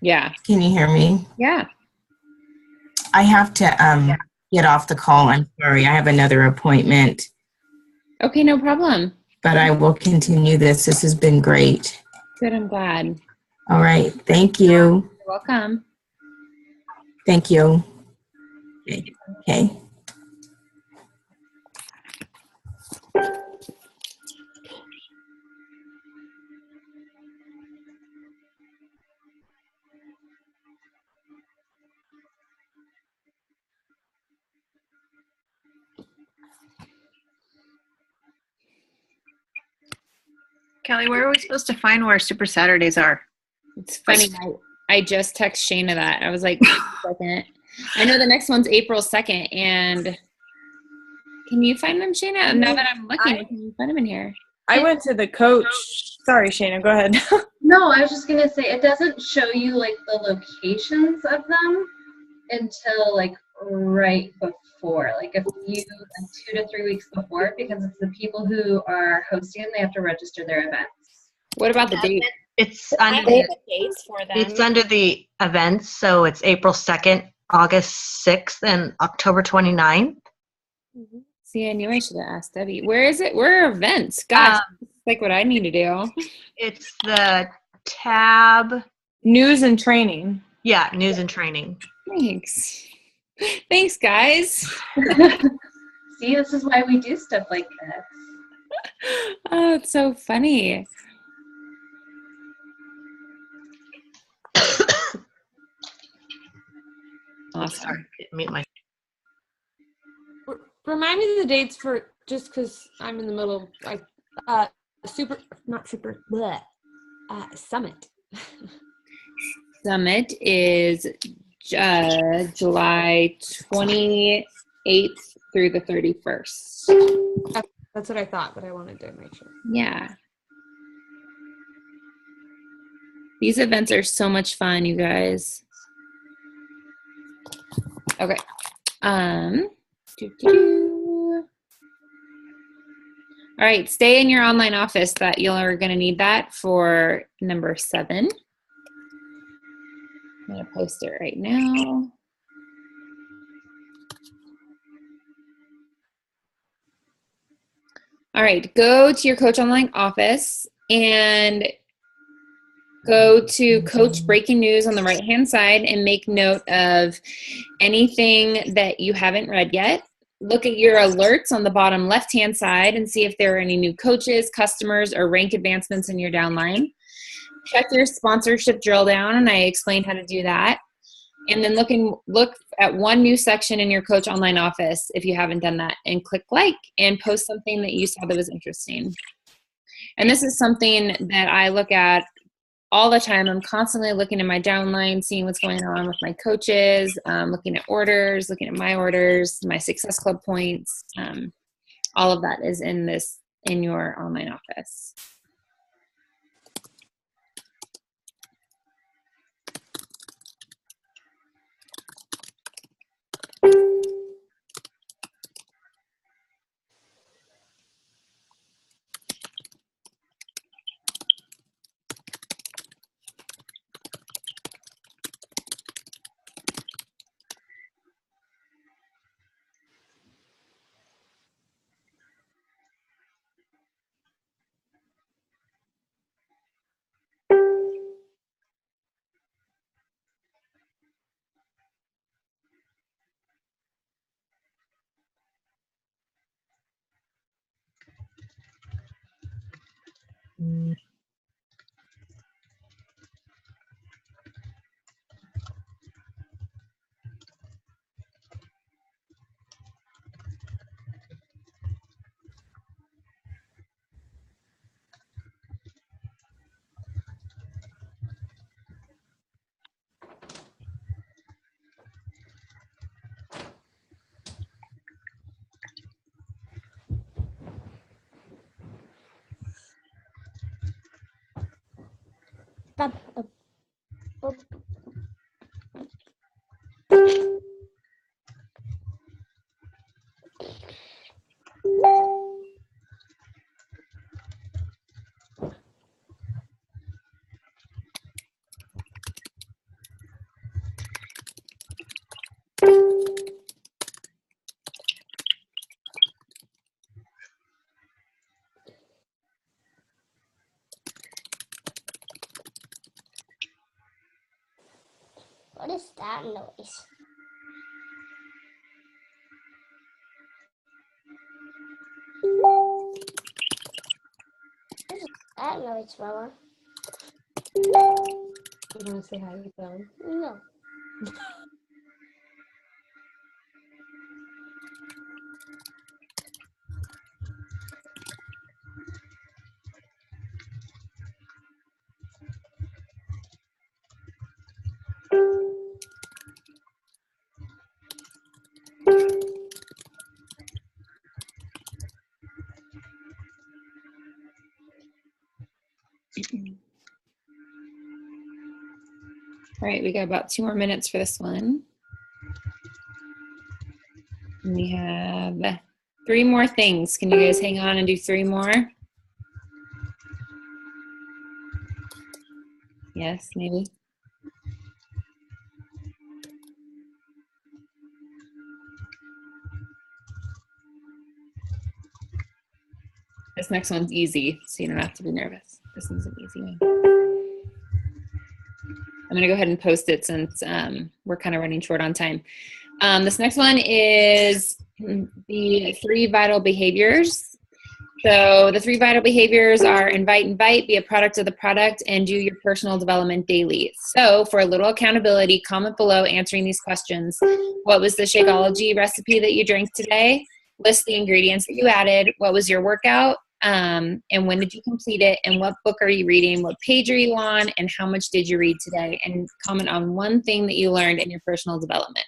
Yeah. Can you hear me? Yeah. I have to get off the call. I'm sorry. I have another appointment. Okay, no problem. But I will continue this. This has been great. Good, I'm glad. All right. Thank you. You're welcome. Thank you. Okay. Kelly, where are we supposed to find where Super Saturdays are? It's funny. I just text Shayna that. I was like, second. I know the next one's April 2nd. And can you find them, Shayna? Now that I'm looking, can you find them in here? I went to the coach. Sorry, Shayna, go ahead. No, I was just going to say, it doesn't show you like the locations of them until like right before, like a few, 2 to 3 weeks before, because it's the people who are hosting and they have to register their events. What about the date? It's under it's under the events, so it's April 2nd, August 6th, and October 29th. See, I knew I should have asked Debbie. Where is it? Where are events? Gosh, it's like what I need to do. It's the tab. News and training. Yeah, news and training. Thanks. Thanks, guys. See, this is why we do stuff like this. Oh, it's so funny. Awesome. Meet my. Remind me of the dates for, just because I'm in the middle, like, Summit. Summit is July 28th through the 31st. That's what I thought, but I wanted to make sure. Yeah. These events are so much fun, you guys. Okay. All right, stay in your online office. That you're going to need that for number 7. I'm going to post it right now. All right, go to your Coach Online office and go to Coach Breaking News on the right-hand side and make note of anything that you haven't read yet. Look at your alerts on the bottom left-hand side and see if there are any new coaches, customers, or rank advancements in your downline. Check your sponsorship drill down, and I explained how to do that. And then look at one new section in your Coach Online office if you haven't done that, and click like and post something that you saw that was interesting. And this is something that I look at all the time. I'm constantly looking at my downline, seeing what's going on with my coaches, looking at orders, looking at my orders, my Success Club points. All of that is in your online office. What is that noise? What is that noise, Mama? You want to say hi to the phone? No. All right, we got about 2 more minutes for this one. And we have 3 more things. Can you guys hang on and do 3 more? Yes, maybe. This next one's easy, so you don't have to be nervous. This one's an easy one. I'm going to go ahead and post it since we're kind of running short on time. This next one is the 3 vital behaviors. So the 3 vital behaviors are invite, be a product of the product, and do your personal development daily. So for a little accountability, comment below answering these questions. What was the Shakeology recipe that you drank today? List the ingredients that you added. What was your workout? And when did you complete it? And what book are you reading? What page are you on? And how much did you read today? And comment on one thing that you learned in your personal development.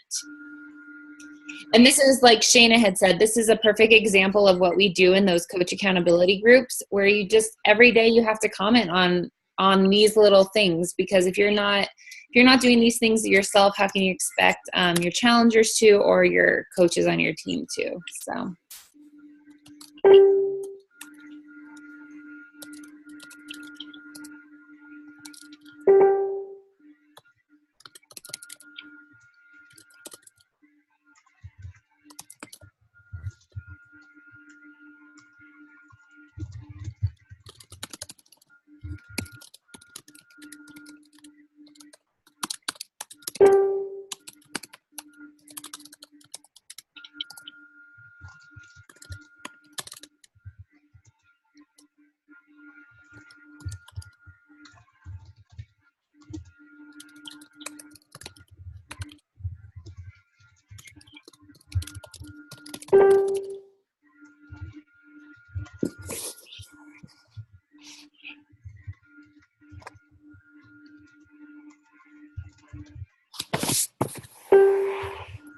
And this is, like Shayna had said, this is a perfect example of what we do in those coach accountability groups, where you just every day you have to comment on these little things, because if you're not doing these things yourself, how can you expect your challengers to, or your coaches on your team to? So.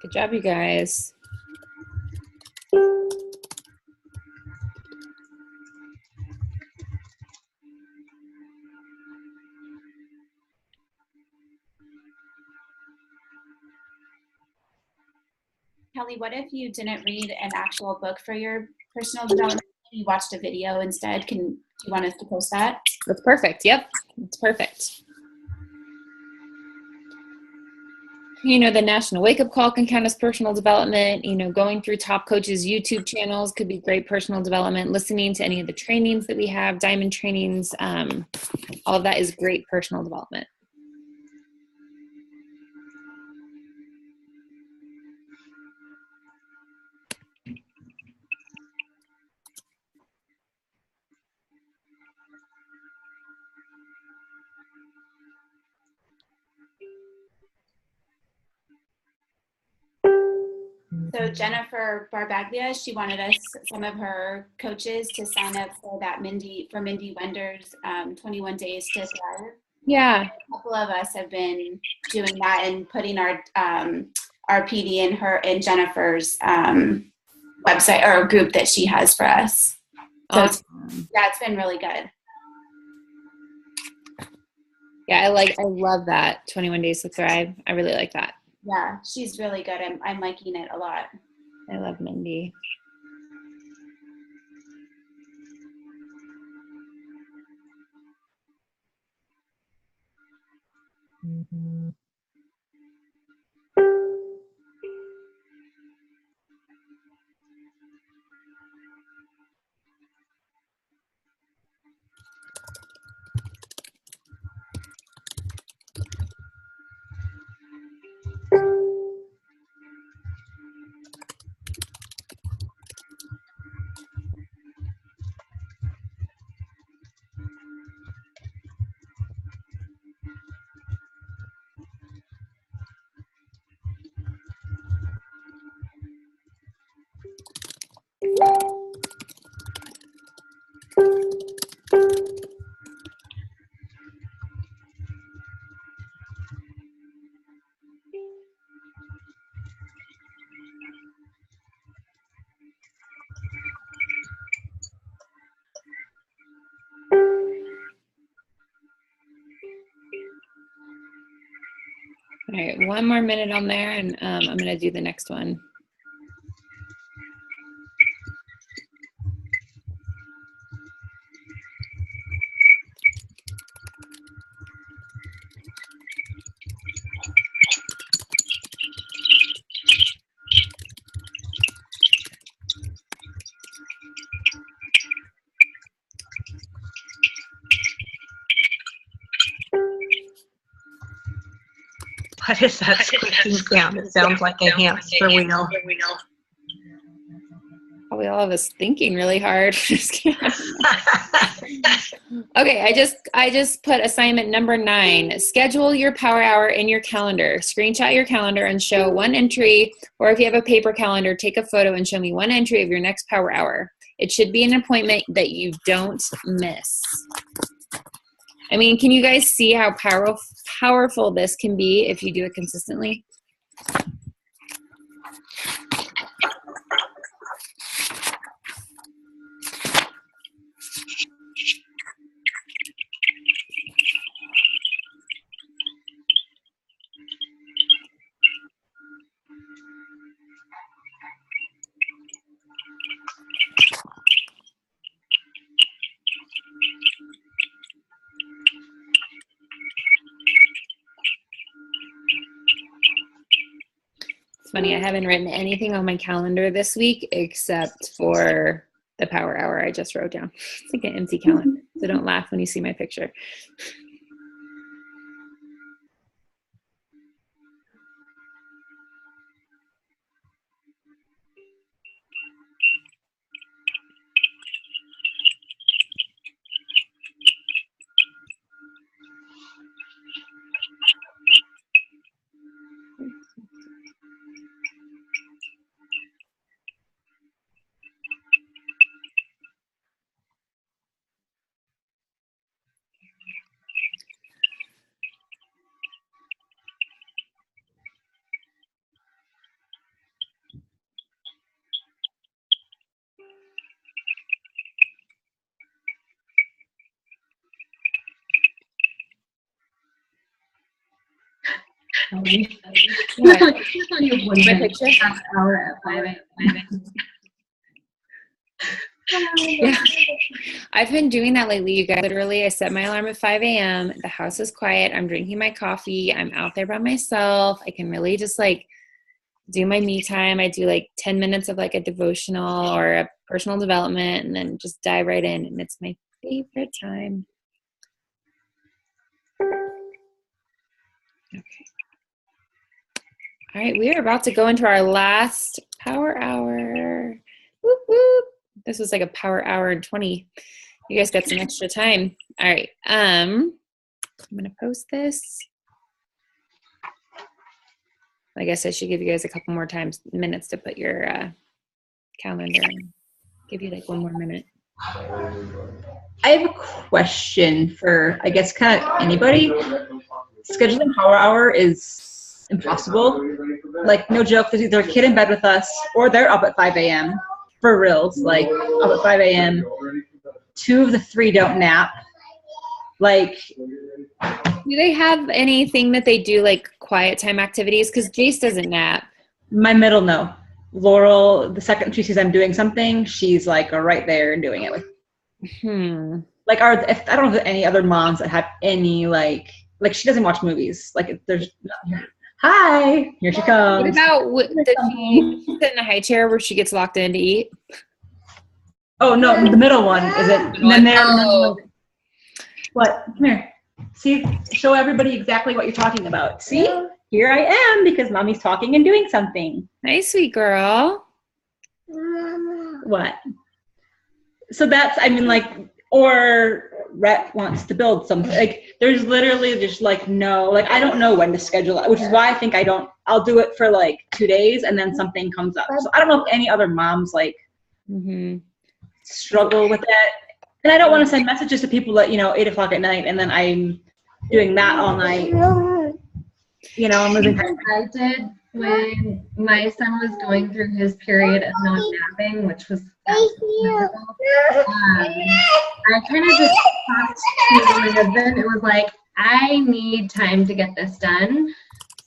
Good job, you guys. Kelly, what if you didn't read an actual book for your personal development? You watched a video instead. Do you want us to post that? That's perfect. Yep, it's perfect. You know, the National Wake Up Call can count as personal development. You know, going through top coaches' YouTube channels could be great personal development. Listening to any of the trainings that we have, diamond trainings, all of that is great personal development. So Jennifer Barbaglia, she wanted some of her coaches to sign up for that Mindy Wender's 21 Days to Thrive. Yeah. A couple of us have been doing that and putting our PD in Jennifer's website or group that she has for us. So Awesome. it's been really good. Yeah, I love that 21 Days to Thrive. I really like that. Yeah, she's really good. I'm liking it a lot. I love Mindy. All right, one more minute on there, and I'm going to do the next one. What is that squeaking sound? It sounds like a hamster wheel. probably all of us thinking really hard. Just kidding. Okay, I just put assignment number 9. Schedule your power hour in your calendar. Screenshot your calendar and show one entry, or if you have a paper calendar, take a photo and show me one entry of your next power hour. It should be an appointment that you don't miss. I mean, can you guys see how powerful this can be if you do it consistently? Funny, I haven't written anything on my calendar this week except for the power hour I just wrote down. It's like an empty calendar, so don't laugh when you see my picture. Yeah, I've been doing that lately, you guys. Literally, I set my alarm at 5 a.m. The house is quiet. I'm drinking my coffee. I'm out there by myself. I can really just like do my me time. I do like 10 minutes of like a devotional or a personal development and then just dive right in. And it's my favorite time. Okay. All right, we are about to go into our last power hour. Whoop, whoop. This was like a power hour and 20. You guys got some extra time. All right. I'm going to post this. I guess I should give you guys a couple more minutes to put your calendar in. Give you like one more minute. I have a question for, I guess, kind of anybody. Scheduling power hour is impossible. Like, no joke, there's either a kid in bed with us or they're up at 5 a.m. For reals, like up at 5 a.m. 2 of the 3 don't nap. Like, do they have anything that they do like quiet time activities? Because Jace doesn't nap. My middle, no. Laurel, the second she sees I'm doing something, she's like right there and doing it. Like, if I don't know if there's any other moms that have any like she doesn't watch movies. Like, if there's. Hi, here she comes. What about, does she sit in a high chair where she gets locked in to eat? Oh, no, the middle one isn't. And then what? Come here. See, show everybody exactly what you're talking about. See, here I am because mommy's talking and doing something. Nice, sweet girl. What? So that's, I mean, like, or Rhett wants to build something. Like, there's literally just like no, like I don't know when to schedule it, which is why I think I'll do it for like 2 days and then something comes up. So I don't know if any other moms like struggle with that. And I don't want to send messages to people at 8 o'clock at night and then I'm doing that all night. I'm losing time. I did when my son was going through his period of not napping, which was miserable. I kind of just talked to my husband. It was like, I need time to get this done.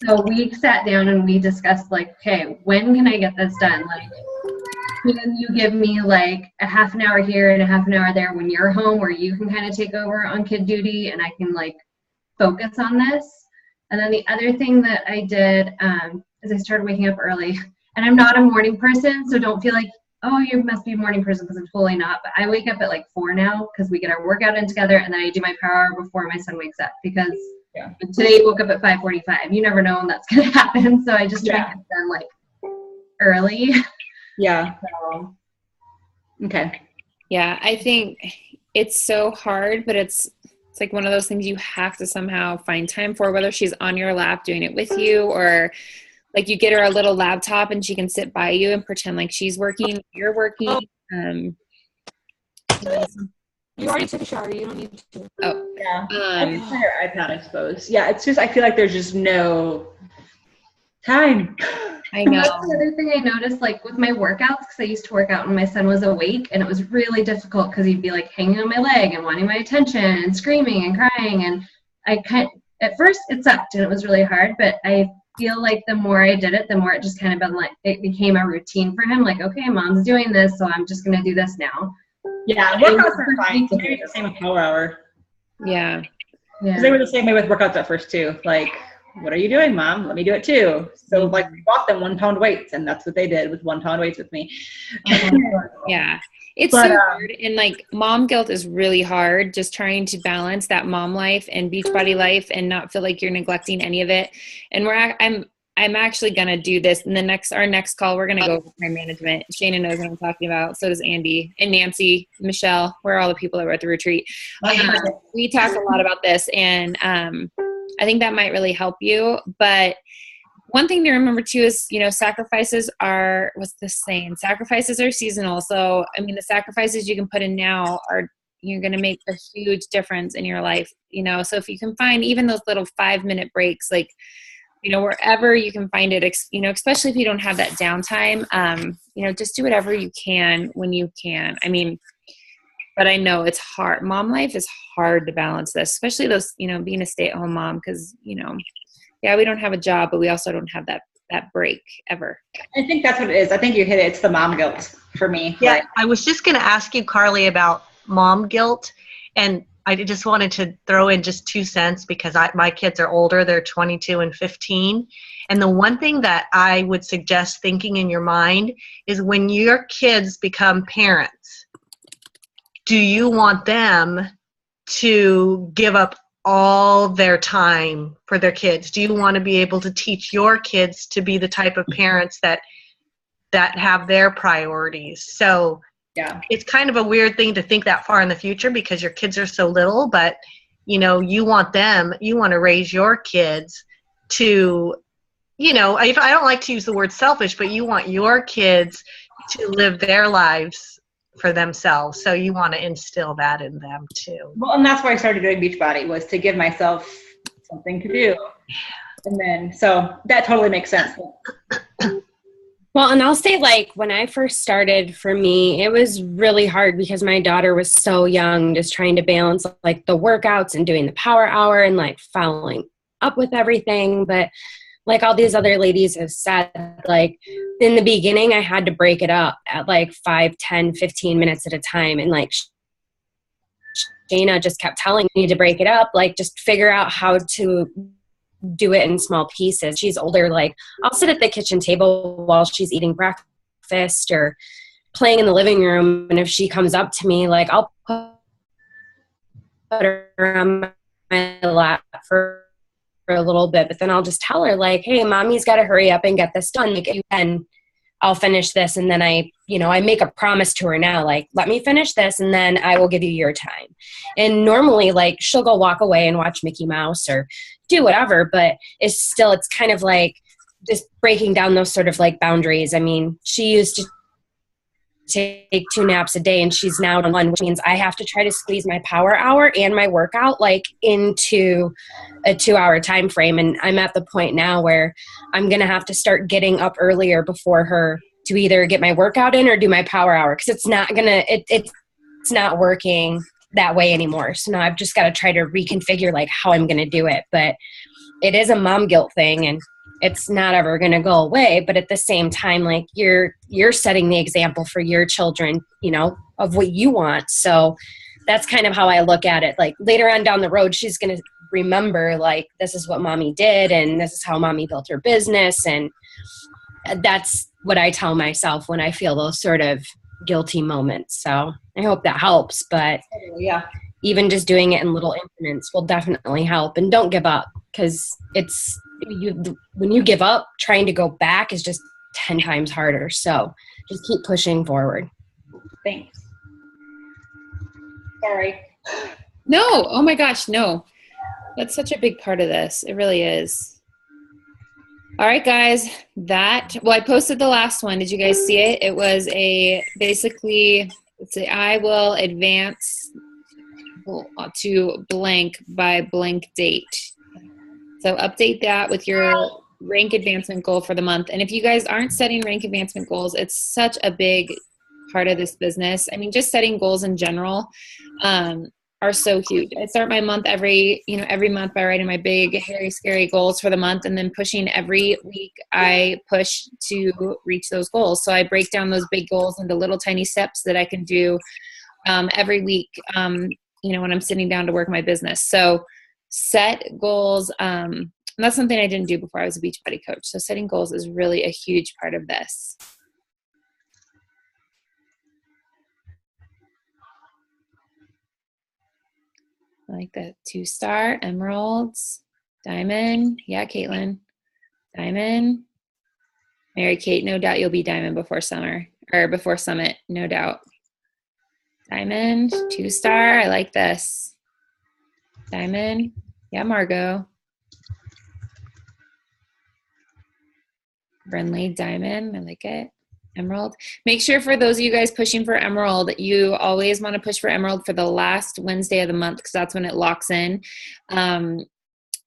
So we sat down and we discussed like, okay, when can I get this done? Like, can you give me like a half an hour here and a half an hour there when you're home where you can kind of take over on kid duty and I can like focus on this? And then the other thing that I did is I started waking up early. And I'm not a morning person, so don't feel like, oh, you must be a morning person, because I'm totally not. But I wake up at like 4 now because we get our workout in together, and then I do my power hour before my son wakes up, because today he woke up at 5:45. You never know when that's going to happen. So I just try to get done like early. Yeah. So Okay. Yeah, I think it's so hard, but it's like one of those things you have to somehow find time for, whether she's on your lap doing it with you, or like you get her a little laptop and she can sit by you and pretend like she's working, you're working. You already took a shower. You don't need to. Oh, yeah. I can play her iPad, I suppose. Yeah, it's just I feel like there's just no time. I know. That's the other thing I noticed, like with my workouts, because I used to work out when my son was awake, and it was really difficult because he'd be like hanging on my leg and wanting my attention and screaming and crying, and at first it sucked and it was really hard, but I feel like the more I did it, the more it just kind of been like it became a routine for him. Like, okay, mom's doing this, so I'm just gonna do this now. Yeah, workouts are fine. Maybe the same with Power Hour. Yeah. Because they were the same way with workouts at first too. Like, what are you doing, Mom? Let me do it too. So like we bought them 1 pound weights, and that's what they did with 1 pound weights with me. Yeah. It's so hard. And like mom guilt is really hard, just trying to balance that mom life and Beachbody life and not feel like you're neglecting any of it. And I'm actually going to do this in our next call. We're going to go over time management. Shana knows what I'm talking about. So does Andy and Nancy, Michelle. We're all the people that were at the retreat. We talk a lot about this, and I think that might really help you. But one thing to remember too is, sacrifices are, what's the saying? Sacrifices are seasonal. So, I mean, the sacrifices you can put in now you're going to make a huge difference in your life, So if you can find even those little 5-minute breaks, like, wherever you can find it, especially if you don't have that downtime, just do whatever you can when you can. I mean, but I know it's hard. Mom life is hard to balance this, especially those, being a stay-at-home mom, because, yeah, we don't have a job, but we also don't have that break ever. I think that's what it is. I think you hit it. It's the mom guilt for me. Yeah, I was just going to ask you, Carly, about mom guilt, and I just wanted to throw in just 2 cents because my kids are older. They're 22 and 15. And the one thing that I would suggest thinking in your mind is when your kids become parents, do you want them to give up all their time for their kids? Do you want to be able to teach your kids to be the type of parents that have their priorities? So yeah, it's kind of a weird thing to think that far in the future because your kids are so little, but you want to raise your kids to, I don't like to use the word selfish, but you want your kids to live their lives for themselves. So you want to instill that in them too. Well, and that's why I started doing Beachbody, was to give myself something to do. And then, so that totally makes sense. Well, and I'll say, like, when I first started, for me, it was really hard because my daughter was so young, just trying to balance, like, the workouts and doing the Power Hour and, like, following up with everything. But like all these other ladies have said, like, in the beginning, I had to break it up at, like, 5, 10, 15 minutes at a time. And, like, Shana just kept telling me to break it up, like, just figure out how to do it in small pieces. She's older, like I'll sit at the kitchen table while she's eating breakfast or playing in the living room, and if she comes up to me, like I'll put her on my lap for a little bit, but then I'll just tell her, like, hey, mommy's got to hurry up and get this done, like, and I'll finish this. And then I make a promise to her now, like, let me finish this and then I will give you your time. And normally, like, she'll go walk away and watch Mickey Mouse or do whatever, but it's kind of like just breaking down those sort of like boundaries. I mean, she used to take 2 naps a day and she's now on 1, which means I have to try to squeeze my Power Hour and my workout like into a 2-hour time frame. And I'm at the point now where I'm going to have to start getting up earlier before her to either get my workout in or do my Power Hour, because it's not working that way anymore. So now I've just got to try to reconfigure like how I'm going to do it. But it is a mom guilt thing, and it's not ever going to go away. But at the same time, like you're setting the example for your children, of what you want. So that's kind of how I look at it. Like later on down the road, she's going to remember, like, this is what mommy did and this is how mommy built her business. And that's what I tell myself when I feel those sort of guilty moments. So I hope that helps. But yeah, even just doing it in little increments will definitely help. And don't give up, because when you give up, trying to go back is just 10 times harder. So just keep pushing forward. Thanks. Sorry. No, oh my gosh, no. That's such a big part of this. It really is. All right, guys, I posted the last one. Did you guys see it? It was basically, let's say, I will advance to blank by blank date. So update that with your rank advancement goal for the month. And if you guys aren't setting rank advancement goals, it's such a big part of this business. I mean, just setting goals in general are so huge. I start my month every month by writing my big, hairy, scary goals for the month, and then pushing every week. I push to reach those goals. So I break down those big goals into little tiny steps that I can do every week, when I'm sitting down to work my business. So set goals. And that's something I didn't do before I was a Beachbody coach. So setting goals is really a huge part of this. I like that 2-star, emeralds, diamond. Yeah, Caitlin. Diamond. Mary Kate, no doubt you'll be diamond before summer or before summit, no doubt. Diamond, 2-star. I like this. Diamond. Yeah, Margot. Brinley, diamond. I like it. Emerald. Make sure for those of you guys pushing for emerald, you always want to push for emerald for the last Wednesday of the month because that's when it locks in.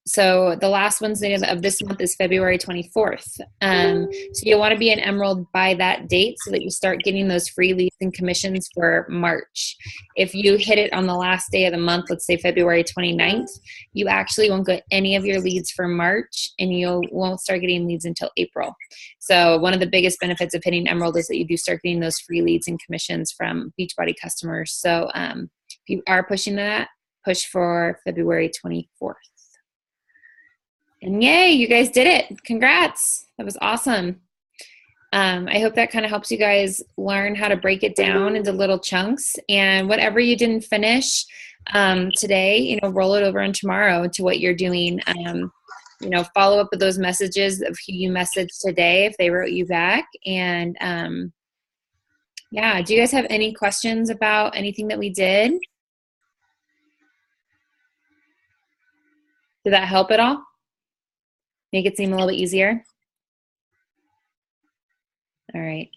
So the last Wednesday of this month is February 24th. So you'll want to be an emerald by that date so that you start getting those free leads and commissions for March. If you hit it on the last day of the month, let's say February 29th, you actually won't get any of your leads for March and you won't start getting leads until April. So one of the biggest benefits of hitting emerald is that you do start getting those free leads and commissions from Beachbody customers. So if you are pushing that, push for February 24th. And yay, you guys did it. Congrats. That was awesome. I hope that kind of helps you guys learn how to break it down into little chunks. And whatever you didn't finish today, roll it over on tomorrow to what you're doing. Follow up with those messages of who you messaged today if they wrote you back. And do you guys have any questions about anything that we did? Did that help at all? Make it seem a little bit easier? All right.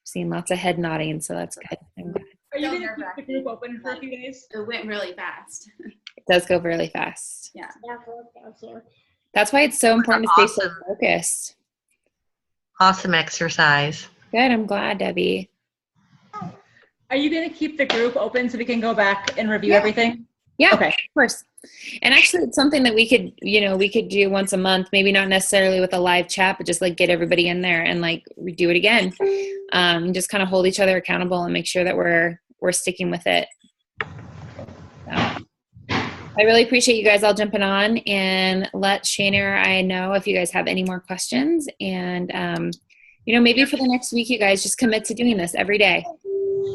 Seeing lots of head nodding, so that's good. I'm glad. Are you going to keep the group open for a few days? It went really fast. It does go really fast. Yeah. That's why it's so important to stay so focused. Awesome exercise. Good. I'm glad, Debbie. Are you going to keep the group open so we can go back and review everything? Yeah, okay. Of course. And actually it's something that we could do once a month, maybe not necessarily with a live chat, but just like get everybody in there and like redo it again. Just kind of hold each other accountable and make sure that we're sticking with it. So, I really appreciate you guys all jumping on, and let Shana or I know if you guys have any more questions. And, maybe for the next week, you guys just commit to doing this every day.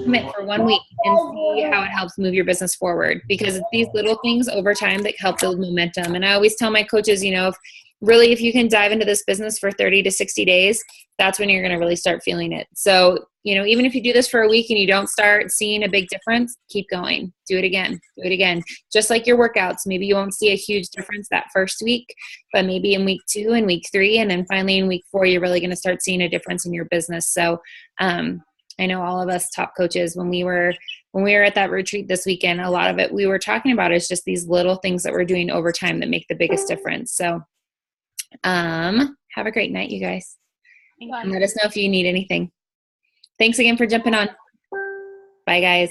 Commit for 1 week and see how it helps move your business forward, because it's these little things over time that help build momentum. And I always tell my coaches, if you can dive into this business for 30 to 60 days, that's when you're going to really start feeling it. So, even if you do this for a week and you don't start seeing a big difference, keep going. Do it again. Do it again. Just like your workouts. Maybe you won't see a huge difference that first week, but maybe in week 2 and week 3, and then finally in week 4, you're really going to start seeing a difference in your business. So, I know all of us top coaches, when we were at that retreat this weekend, a lot of it we were talking about is just these little things that we're doing over time that make the biggest difference. So have a great night, you guys. And let us know if you need anything. Thanks again for jumping on. Bye, guys.